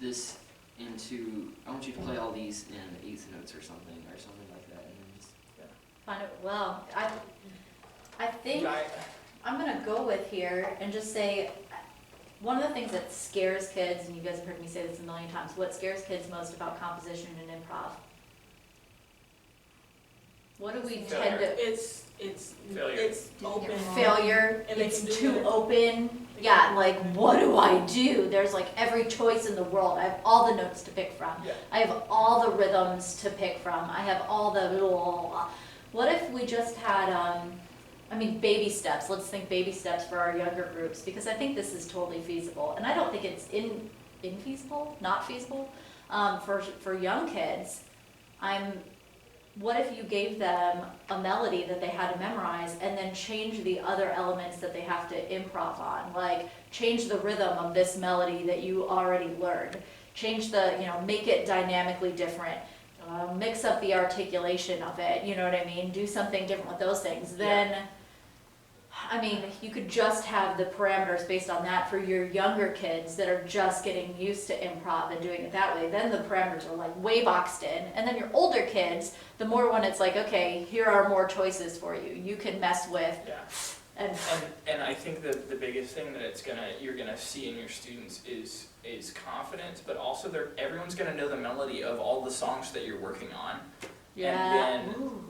this into, I want you to play all these in eighth notes or something like that. And then just, Find it, well, I think I'm gonna go with here and just say, one of the things that scares kids, and you guys have heard me say this a million times, what scares kids most about composition and improv? What do we tend to, It's Failure. open. failure, And they it's can do too that. open, yeah, like, what do I do? There's like every choice in the world, I have all the notes to pick from. Yeah. I have all the rhythms to pick from, I have all the blah, blah, blah, blah. What if we just had, baby steps, let's think baby steps for our younger groups, because I think this is totally feasible, and I don't think it's infeasible, not feasible, for young kids. What if you gave them a melody that they had to memorize and then change the other elements that they have to improv on? Like, change the rhythm of this melody that you already learned. Change make it dynamically different. Mix up the articulation of it, you know what I mean? Do something different with those things. Then, you could just have the parameters based on that for your younger kids that are just getting used to improv and doing it that way. Then the parameters are like way boxed in. And then your older kids, the more when it's like, okay, here are more choices for you. You can mess with. Yeah. And And I think that the biggest thing that you're gonna see in your students is confidence, but also everyone's gonna know the melody of all the songs that you're working on. yeah. And then, Ooh.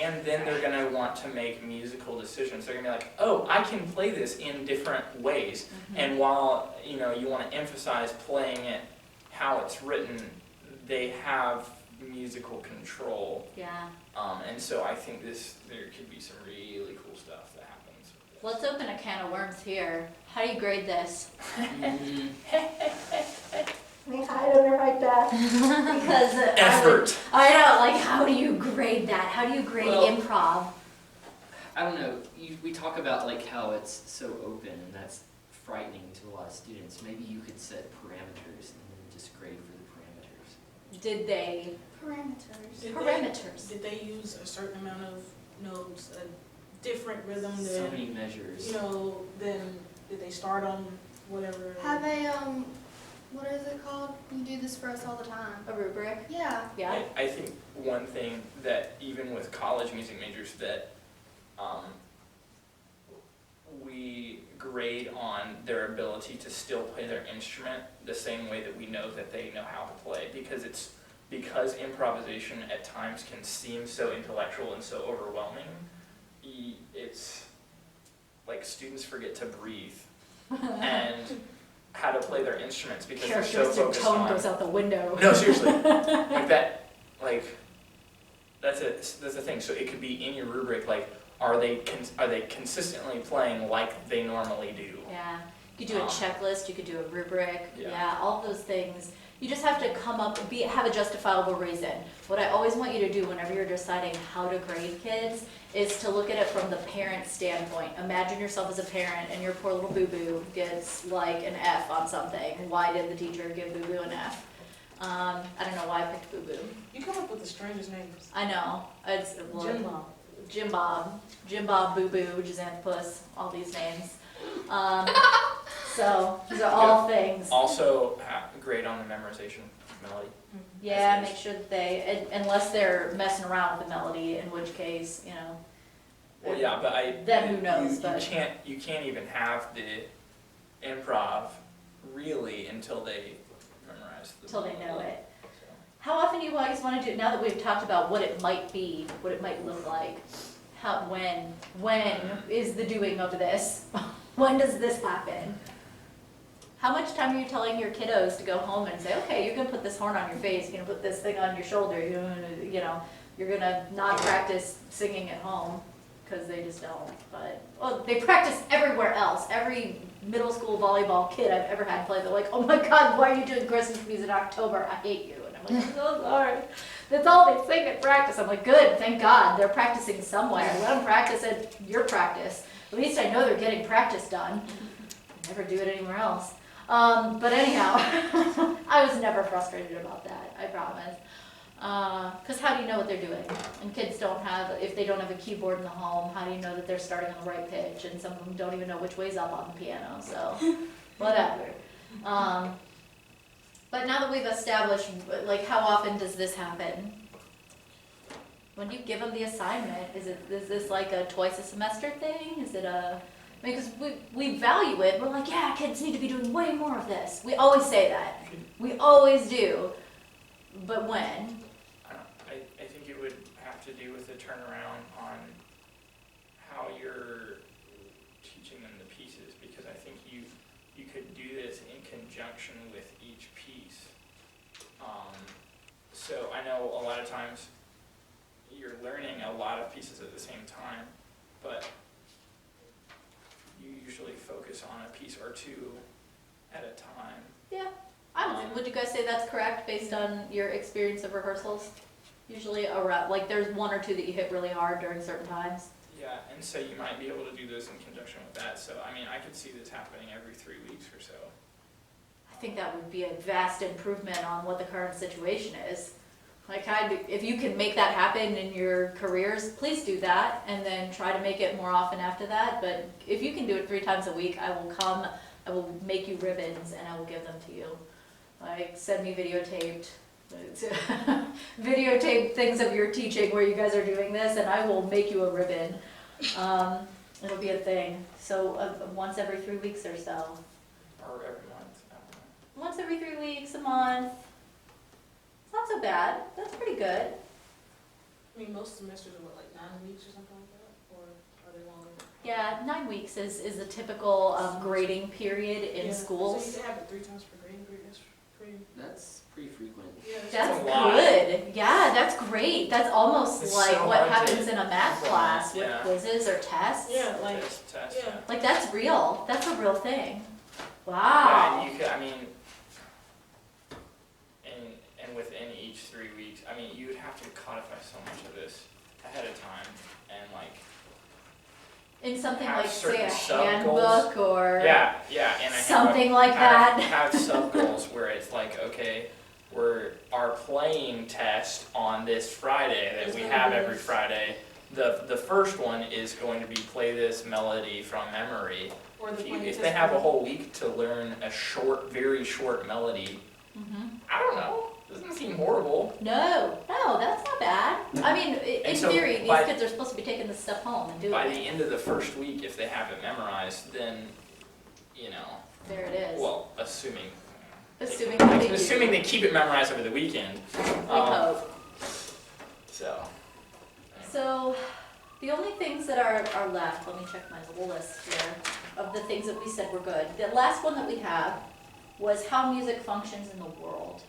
and then they're gonna want to make musical decisions. They're gonna be like, oh, I can play this in different ways. Mhm. And while, you wanna emphasize playing it how it's written, they have musical control. Yeah. And so I think there could be some really cool stuff that happens with this. Let's open a can of worms here. How do you grade this? Mhm. I don't know like that. Because Effort. I know, like, how do you grade that? How do you grade Well- improv? I don't know, we talk about like how it's so open and that's frightening to a lot of students. Maybe you could set parameters and then just grade for the parameters. Did they Parameters. Did parameters? Did they use a certain amount of notes, a different rhythm So than, many measures. than, did they start on whatever? Have a, what is it called? You do this for us all the time. A rubric? Yeah. Yeah. I think one thing that even with college music majors that we grade on their ability to still play their instrument the same way that we know that they know how to play, because improvisation at times can seem so intellectual and so overwhelming. It's like students forget to breathe and how to play their instruments because they're so Characteristic focused tone on. goes out the window. No, seriously, that's a thing. So it could be in your rubric, like, are they consistently playing like they normally do? Yeah. You could do a checklist, you could do a rubric, Yeah. yeah, all those things. You just have to come up, have a justifiable reason. What I always want you to do whenever you're deciding how to grade kids is to look at it from the parent standpoint. Imagine yourself as a parent and your poor little boo-boo gets like an F on something. Why did the teacher give boo-boo an F? I don't know why I picked boo-boo. You come up with the strangest names. I know, it's, Jim Bob. Jim Bob, Boo Boo, Jazanthopus, all these names. So these are all things. Also, grade on the memorization melody. Yeah, As make sure that they, unless they're messing around with the melody, in which case, Well, yeah, but Then who knows, you but- can't even have the improv really until they memorize the Till they know melody. it. So. How often do you guys want to do, now that we've talked about what it might be, what it might look like, when is the doing of this? When does this happen? How much time are you telling your kiddos to go home and say, okay, you're gonna put this horn on your face, you're gonna put this thing on your shoulder, you're gonna not practice singing at home, because they just don't, but, they practice everywhere else. Every middle school volleyball kid I've ever had play, they're like, oh my God, why are you doing Christmas music in October? I hate you. And I'm like, I'm so sorry. That's all they sing at practice. I'm like, good, thank God, they're practicing somewhere. Let them practice at your practice. At least I know they're getting practice done. Never do it anywhere else. But anyhow, I was never frustrated about that, I promise. Because how do you know what they're doing? And kids if they don't have a keyboard in the home, how do you know that they're starting on the right pitch? And some of them don't even know which way's up on the piano, so whatever. But now that we've established, like, how often does this happen? When you give them the assignment, is this like a twice a semester thing? Is it Because we value it, we're like, yeah, kids need to be doing way more of this. We always say that. We always do. But when? I think it would have to do with the turnaround on how you're teaching them the pieces, because I think you could do this in conjunction with each piece. So I know a lot of times you're learning a lot of pieces at the same time, but you usually focus on a piece or two at a time. Yeah. Would you guys say that's correct based on your experience of rehearsals? Usually around, like there's one or two that you hit really hard during certain times. Yeah, and so you might be able to do this in conjunction with that. So I mean, I could see this happening every 3 weeks or so. I think that would be a vast improvement on what the current situation is. Like, if you can make that happen in your careers, please do that, and then try to make it more often after that. But if you can do it 3 times a week, I will come, I will make you ribbons, and I will give them to you. Like, send me videotaped things of your teaching where you guys are doing this, and I will make you a ribbon. It'll be a thing. So once every 3 weeks or so. Or every month. I don't know. Once every 3 weeks, a month. It's not so bad. That's pretty good. I mean, most semesters are what, like 9 weeks or something like that, or are they longer? Yeah, 9 weeks is a typical grading period in Yeah. schools. So you have it 3 times per grading period, that's pretty, That's pretty frequent. yeah. That's a lot. good. Yeah, that's great. That's almost It's like so what hard to happens in a math implement, class with yeah. quizzes or tests. Yeah, like, Test, yeah. Like that's real. That's a real thing. Yeah, Wow. and you could, I mean, and within each 3 weeks, I mean, you would have to codify so much of this ahead of time, and like, In something have like say a certain sub-goals. handbook or yeah, and I something like that. have sub goals where it's like, okay, our playing test on this Friday that Is we gonna have be every this. Friday. The first one is going to be play this melody from memory. or the playing If test they have a period. whole week to learn a short, very short melody, Mhm. I don't know. Doesn't seem horrible. No, that's not bad. I mean, in And so theory, these by- kids are supposed to be taking this stuff home and doing By it. the end of the first week, if they have it memorized, then, you know, There it is. well, assuming Assuming that they do. assuming they keep it memorized over the weekend. We hope. So. So, the only things that are left, let me check my little list here, of the things that we said were good. The last one that we have was how music functions in the world.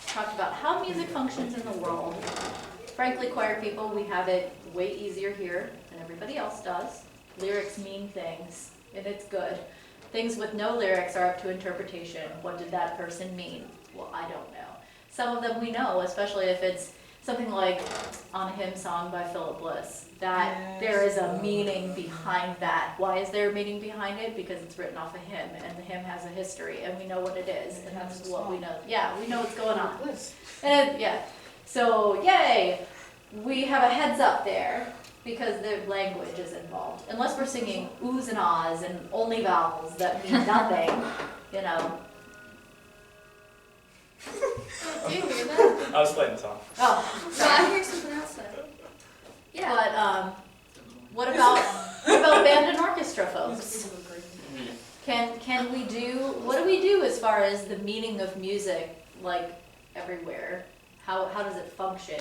Talked about how music functions in the world. Frankly, choir people, we have it way easier here than everybody else does. Lyrics mean things, and it's good. Things with no lyrics are up to interpretation. What did that person mean? Well, I don't know. Some of them we know, especially if it's something like On a Hymn Song by Philip Bliss. That there is a meaning behind that. Why is there a meaning behind it? Because it's written off a hymn, and the hymn has a history, and we know what it is, and that's what we know. Yeah, we know what's going on. And yeah, so yay, we have a heads up there because the language is involved. Unless we're singing oohs and ahs and only vowels that mean nothing, you know. Do you hear that? I was playing the song. Oh, No, I hear something else though. Yeah. but what about band and orchestra folks? Can we do, what do we do as far as the meaning of music, like everywhere? How does it function?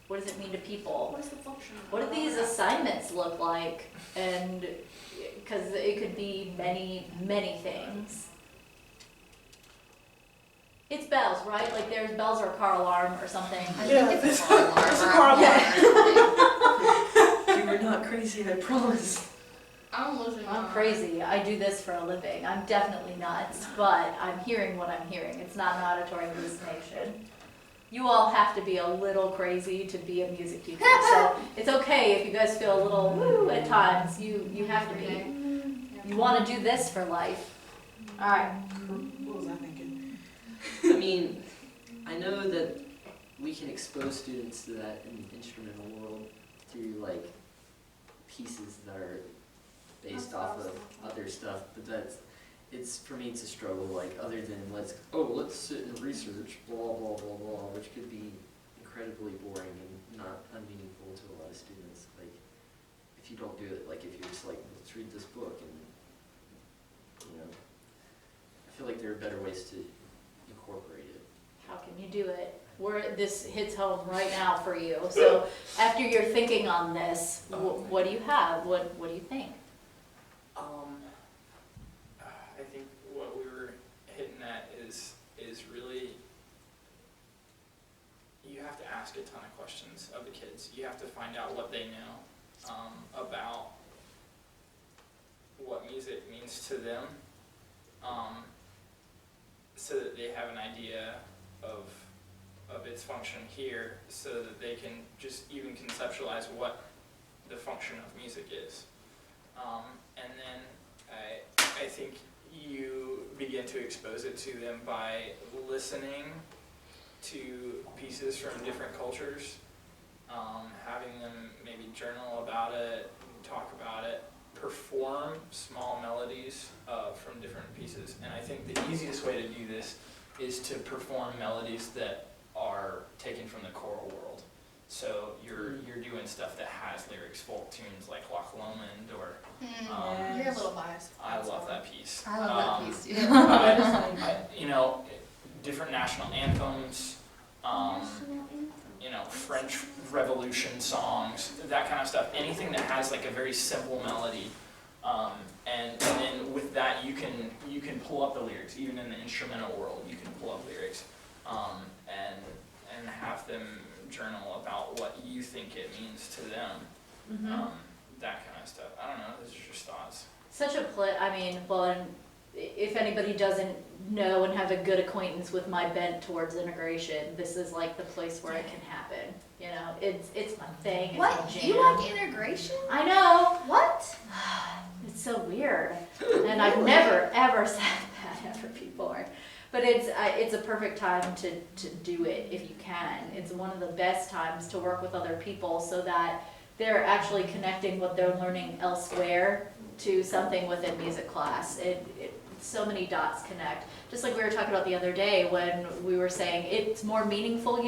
What does it mean to people? What is the function? What do these assignments look like? And, because it could be many, many things. It's bells, right? Like there's bells or a car alarm or something. I Yeah. think it's a car alarm. It's a car alarm. You're not crazy, I promise. I'm losing my I'm mind. crazy. I do this for a living. I'm definitely nuts, but I'm hearing what I'm hearing. It's not an auditory hallucination. You all have to be a little crazy to be a music teacher, so it's okay if you guys feel a little woo at times. You have to be. You want to do this for life. All right. What was I thinking? I mean, I know that we can expose students to that in the instrumental world through like pieces that are based off of other stuff, but for me it's a struggle, like other than let's sit and research, blah blah blah blah, which could be incredibly boring and not unmeaningful to a lot of students. Like if you don't do it, like if you're just like, let's read this book and, you know, I feel like there are better ways to incorporate it. How can you do it? This hits home right now for you. So after you're thinking on this, what do you have? What do you think? I think what we were hitting at is really, you have to ask a ton of questions of the kids. You have to find out what they know about what music means to them, so that they have an idea of its function here, so that they can just even conceptualize what the function of music is. And then I think you begin to expose it to them by listening to pieces from different cultures, having them maybe journal about it, talk about it, perform small melodies from different pieces. And I think the easiest way to do this is to perform melodies that are taken from the choral world. So you're doing stuff that has lyrics, folk tunes like Loch Lomond or You're a little biased. I love that piece. I love that piece too. You know, different national anthems, you know, French Revolution songs, that kind of stuff. Anything that has like a very simple melody, and then with that you can pull up the lyrics. Even in the instrumental world, you can pull up lyrics, and have them journal about what you think it means to them. That kind of stuff. I don't know. Those are just thoughts. Such a I mean, well, and if anybody doesn't know and have a good acquaintance with my bent towards integration, this is like the place where it can happen. You know, it's my thing. It's my What? jam. You like integration? I know. What? It's so weird, and I've never ever said that ever before. But it's a perfect time to do it if you can. It's one of the best times to work with other people so that they're actually connecting what they're learning elsewhere to something within music class. So many dots connect. Just like we were talking about the other day when we were saying it's more meaningful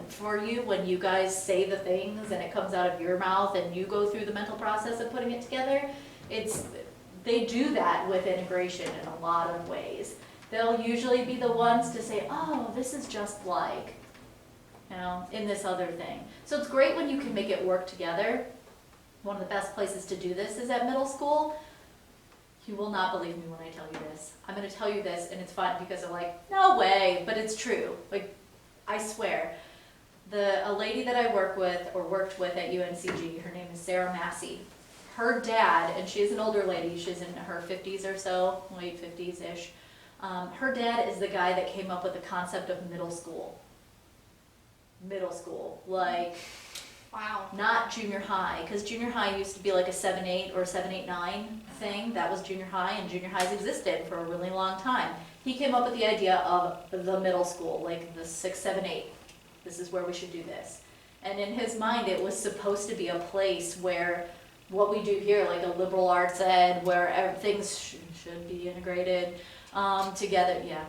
for you when you guys say the things and it comes out of your mouth and you go through the mental process of putting it together. They do that with integration in a lot of ways. They'll usually be the ones to say, oh, this is just like, you know, in this other thing. So it's great when you can make it work together. One of the best places to do this is at middle school. You will not believe me when I tell you this. I'm going to tell you this, and it's fun because I'm like, no way, but it's true. Like, I swear. A lady that I worked with at UNCG, her name is Sarah Massey. Her dad, and she's an older lady, she's in her 50s or so, late 50s-ish. Her dad is the guy that came up with the concept of middle school. Middle school, like, Wow. not junior high, because junior high used to be like a 7-8 or 7-8-9 thing. That was junior high, and junior highs existed for a really long time. He came up with the idea of the middle school, like the 6, 7, 8. This is where we should do this. And in his mind, it was supposed to be a place where what we do here, like a liberal arts ed, where things should be integrated together. Yeah.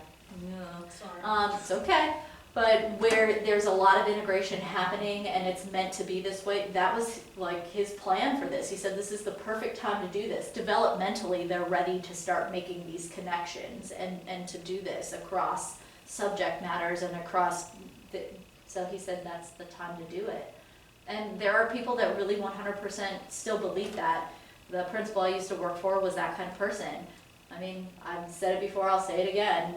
Sorry. It's okay. But where there's a lot of integration happening and it's meant to be this way, that was like his plan for this. He said this is the perfect time to do this. Developmentally, they're ready to start making these connections and to do this across subject matters and across, so he said that's the time to do it. And there are people that really 100% still believe that. The principal I used to work for was that kind of person. I mean, I've said it before, I'll say it again.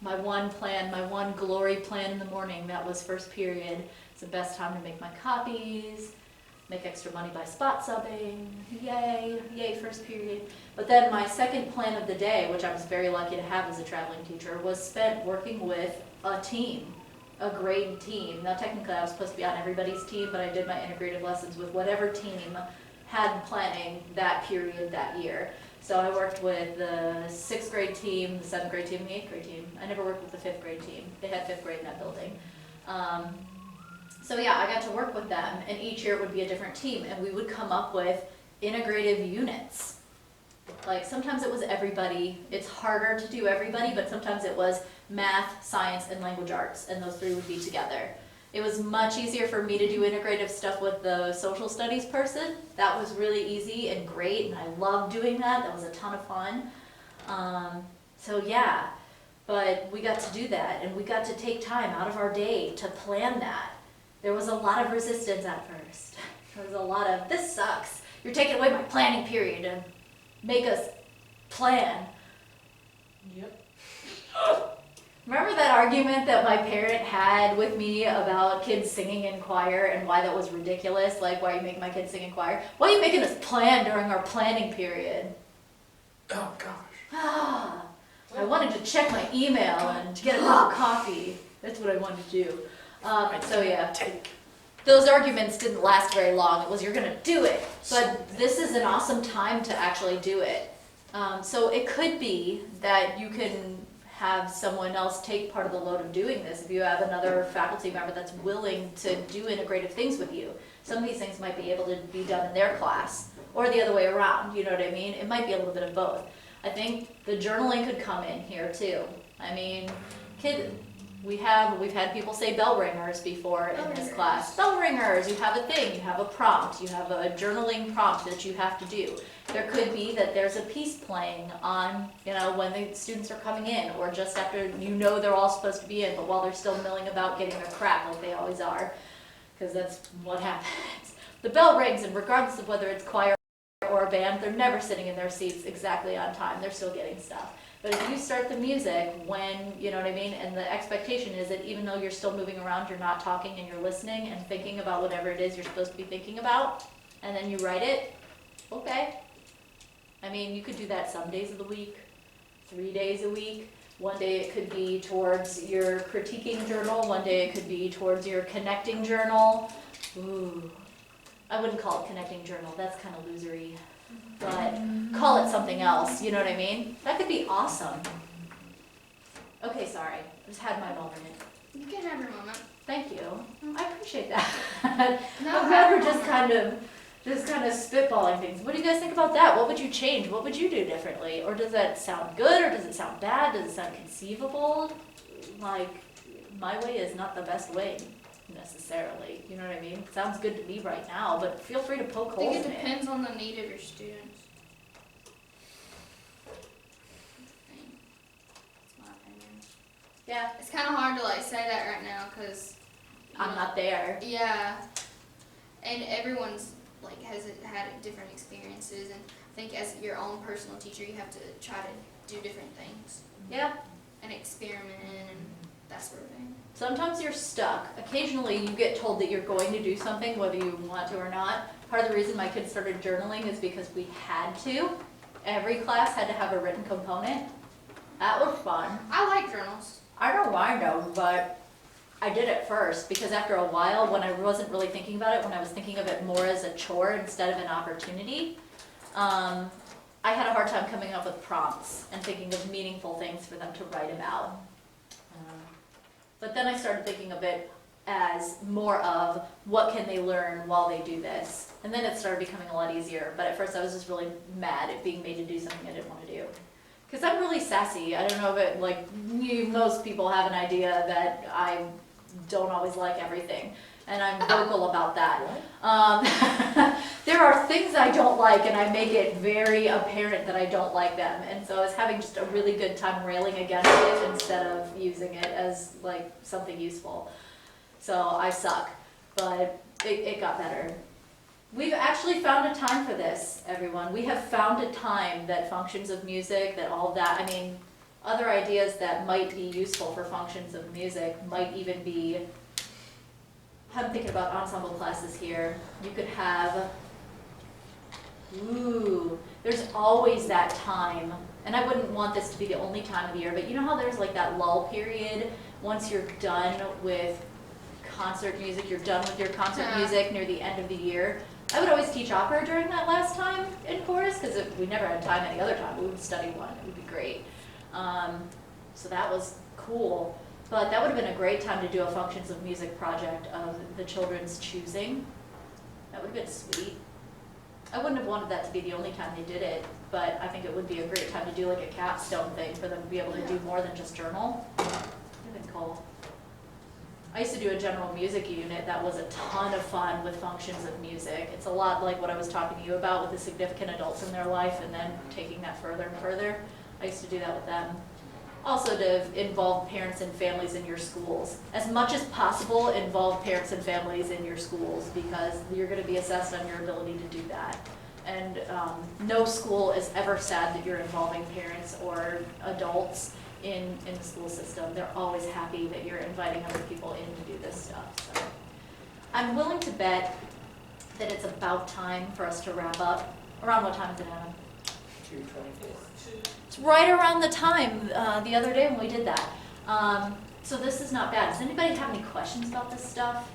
My one glory plan in the morning, that was first period. It's the best time to make my copies, make extra money by spot subbing. Yay, first period. But then my second plan of the day, which I was very lucky to have as a traveling teacher, was spent working with a team, a grade team. Now technically I was supposed to be on everybody's team, but I did my integrated lessons with whatever team had planning that period that year. So I worked with the 6th grade team, the 7th grade team, and the 8th grade team. I never worked with the 5th grade team. They had 5th grade in that building. So yeah, I got to work with them, and each year it would be a different team, and we would come up with integrative units. Like sometimes it was everybody. It's harder to do everybody, but sometimes it was math, science, and language arts, and those three would be together. It was much easier for me to do integrative stuff with the social studies person. That was really easy and great, and I loved doing that. That was a ton of fun. So yeah, but we got to do that, and we got to take time out of our day to plan that. There was a lot of resistance at first. There was a lot of, this sucks. You're taking away my planning period and make us plan. Yep. Remember that argument that my parent had with me about kids singing in choir and why that was ridiculous? Like, why are you making my kids sing in choir? Why are you making us plan during our planning period? Oh, gosh. Ah, I wanted to check my email and get a cup of coffee. That's what I wanted to do. So yeah, those arguments didn't last very long. It was, you're gonna do it. But this is an awesome time to actually do it. So it could be that you can have someone else take part of the load of doing this. If you have another faculty member that's willing to do integrative things with you, some of these things might be able to be done in their class, or the other way around, you know what I mean? It might be a little bit of both. I think the journaling could come in here too. I mean, we've had people say bell ringers before in this class. Bell ringers, you have a thing, you have a prompt, you have a journaling prompt that you have to do. There could be that there's a piece playing on, when the students are coming in, or just after they're all supposed to be in, but while they're still milling about getting their crap like they always are, because that's what happens. The bell rings, and regardless of whether it's choir or a band, they're never sitting in their seats exactly on time. They're still getting stuff. But if you start the music when, you know what I mean, and the expectation is that even though you're still moving around, you're not talking and you're listening and thinking about whatever it is you're supposed to be thinking about, and then you write it, okay. I mean, you could do that some days of the week, 3 days a week. One day it could be towards your critiquing journal. One day it could be towards your connecting journal. Ooh, I wouldn't call it connecting journal. That's kind of losery. But call it something else, you know what I mean? That could be awesome. Okay, sorry. I just had my moment. You can have your moment. Thank you. I appreciate that. No, I'm glad we're just kind of spitballing things. What do you guys think about that? What would you change? What would you do differently? Or does that sound good, or does it sound bad? Does it sound conceivable? Like, my way is not the best way necessarily. You know what I mean? It sounds good to me right now, but feel free to poke I think holes it in it. depends on the need of your students. That's my opinion. Yeah, It's kind of hard to say that right now because I'm not there. Yeah, and everyone's has had different experiences, and I think as your own personal teacher, you have to try to do different things Yeah. and experiment and that sort of thing. Sometimes you're stuck. Occasionally you get told that you're going to do something whether you want to or not. Part of the reason my kids started journaling is because we had to. Every class had to have a written component. That was fun. I like journals. I don't mind them, but I did it first because after a while, when I wasn't really thinking about it, when I was thinking of it more as a chore instead of an opportunity, I had a hard time coming up with prompts and thinking of meaningful things for them to write about. But then I started thinking of it as more of what can they learn while they do this. And then it started becoming a lot easier. But at first I was just really mad at being made to do something I didn't want to do. Because I'm really sassy. I don't know if it, most people have an idea that I don't always like everything. And I'm vocal about that. There are things I don't like, and I make it very apparent that I don't like them. And so I was having just a really good time railing against it instead of using it as something useful. So I suck, but it got better. We've actually found a time for this, everyone. We have found a time that functions of music, that all of that, I mean, other ideas that might be useful for functions of music might even be, I'm thinking about ensemble classes here. You could have, there's always that time, and I wouldn't want this to be the only time of the year, but you know how there's that lull period once you're done with concert music, you're done with your concert music near the end of the year. I would always teach opera during that last time in chorus, because we never had time any other time. We would study one, it would be great. So that was cool. But that would have been a great time to do a functions of music project of the children's choosing. That would have been sweet. I wouldn't have wanted that to be the only time they did it, but I think it would be a great time to do a capstone thing for them to be able to do more than just journal. It would have been cool. I used to do a general music unit that was a ton of fun with functions of music. It's a lot like what I was talking to you about with the significant adults in their life and then taking that further and further. I used to do that with them. Also to involve parents and families in your schools. As much as possible, involve parents and families in your schools because you're gonna be assessed on your ability to do that. And no school is ever sad that you're involving parents or adults in the school system. They're always happy that you're inviting other people in to do this stuff. So I'm willing to bet that it's about time for us to wrap up. Around what time is it, Adam? 2:24. It's right around the time the other day when we did that. So this is not bad. Does anybody have any questions about this stuff?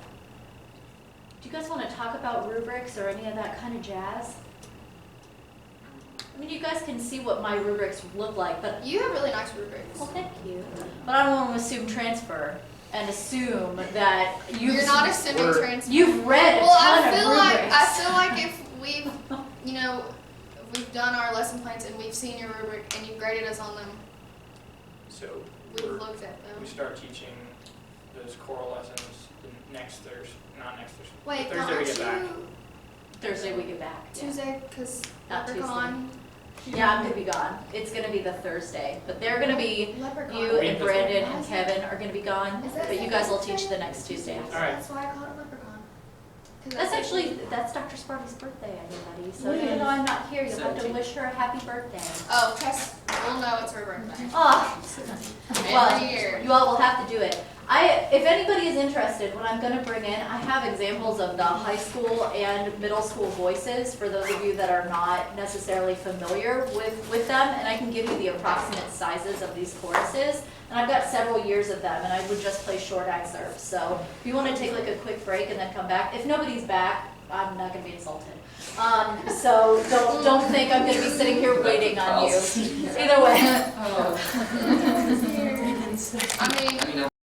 Do you guys want to talk about rubrics or any of that kind of jazz? I mean, you guys can see what my rubrics look like, but You have really nice rubrics. well, thank you. But I don't want to assume transfer and assume that You're not assuming transfer. You've read a Well, ton I of feel rubrics. like if we've, you know, we've done our lesson plans and we've seen your rubric and you've graded us on them, So we've we're- looked at them. we start teaching those choral lessons the next Thursday, not next Thursday. the Wait, Thursday we get back. aren't you Thursday we get back. yeah. Tuesday? Because Not Leprechaun. Yeah, I'm gonna be gone. It's gonna be the Thursday, but they're gonna be, Leprechaun. you and Wait, Brandon Why and is it- Kevin are gonna be gone, Is that but you guys will Thursday? teach the next Tuesday. All right. That's why I call it Leprechaun. 'Cause That's said- actually, that's Dr. Sparty's birthday, everybody, so When even is- though I'm not here, you'll have to 17th. wish her a happy birthday. Oh, Tess, we'll know it's her birthday. Oh, well, Every year. you all will have to do it. If anybody is interested, what I'm gonna bring in, I have examples of the high school and middle school voices for those of you that are not necessarily familiar with them, and I can give you the approximate sizes of these choruses. And I've got several years of them, and I would just play short excerpts. So if you wanna take like a quick break and then come back, if nobody's back, I'm not gonna be insulted. So don't think I'm gonna be sitting here waiting on you. Either way. Oh. I mean, I mean,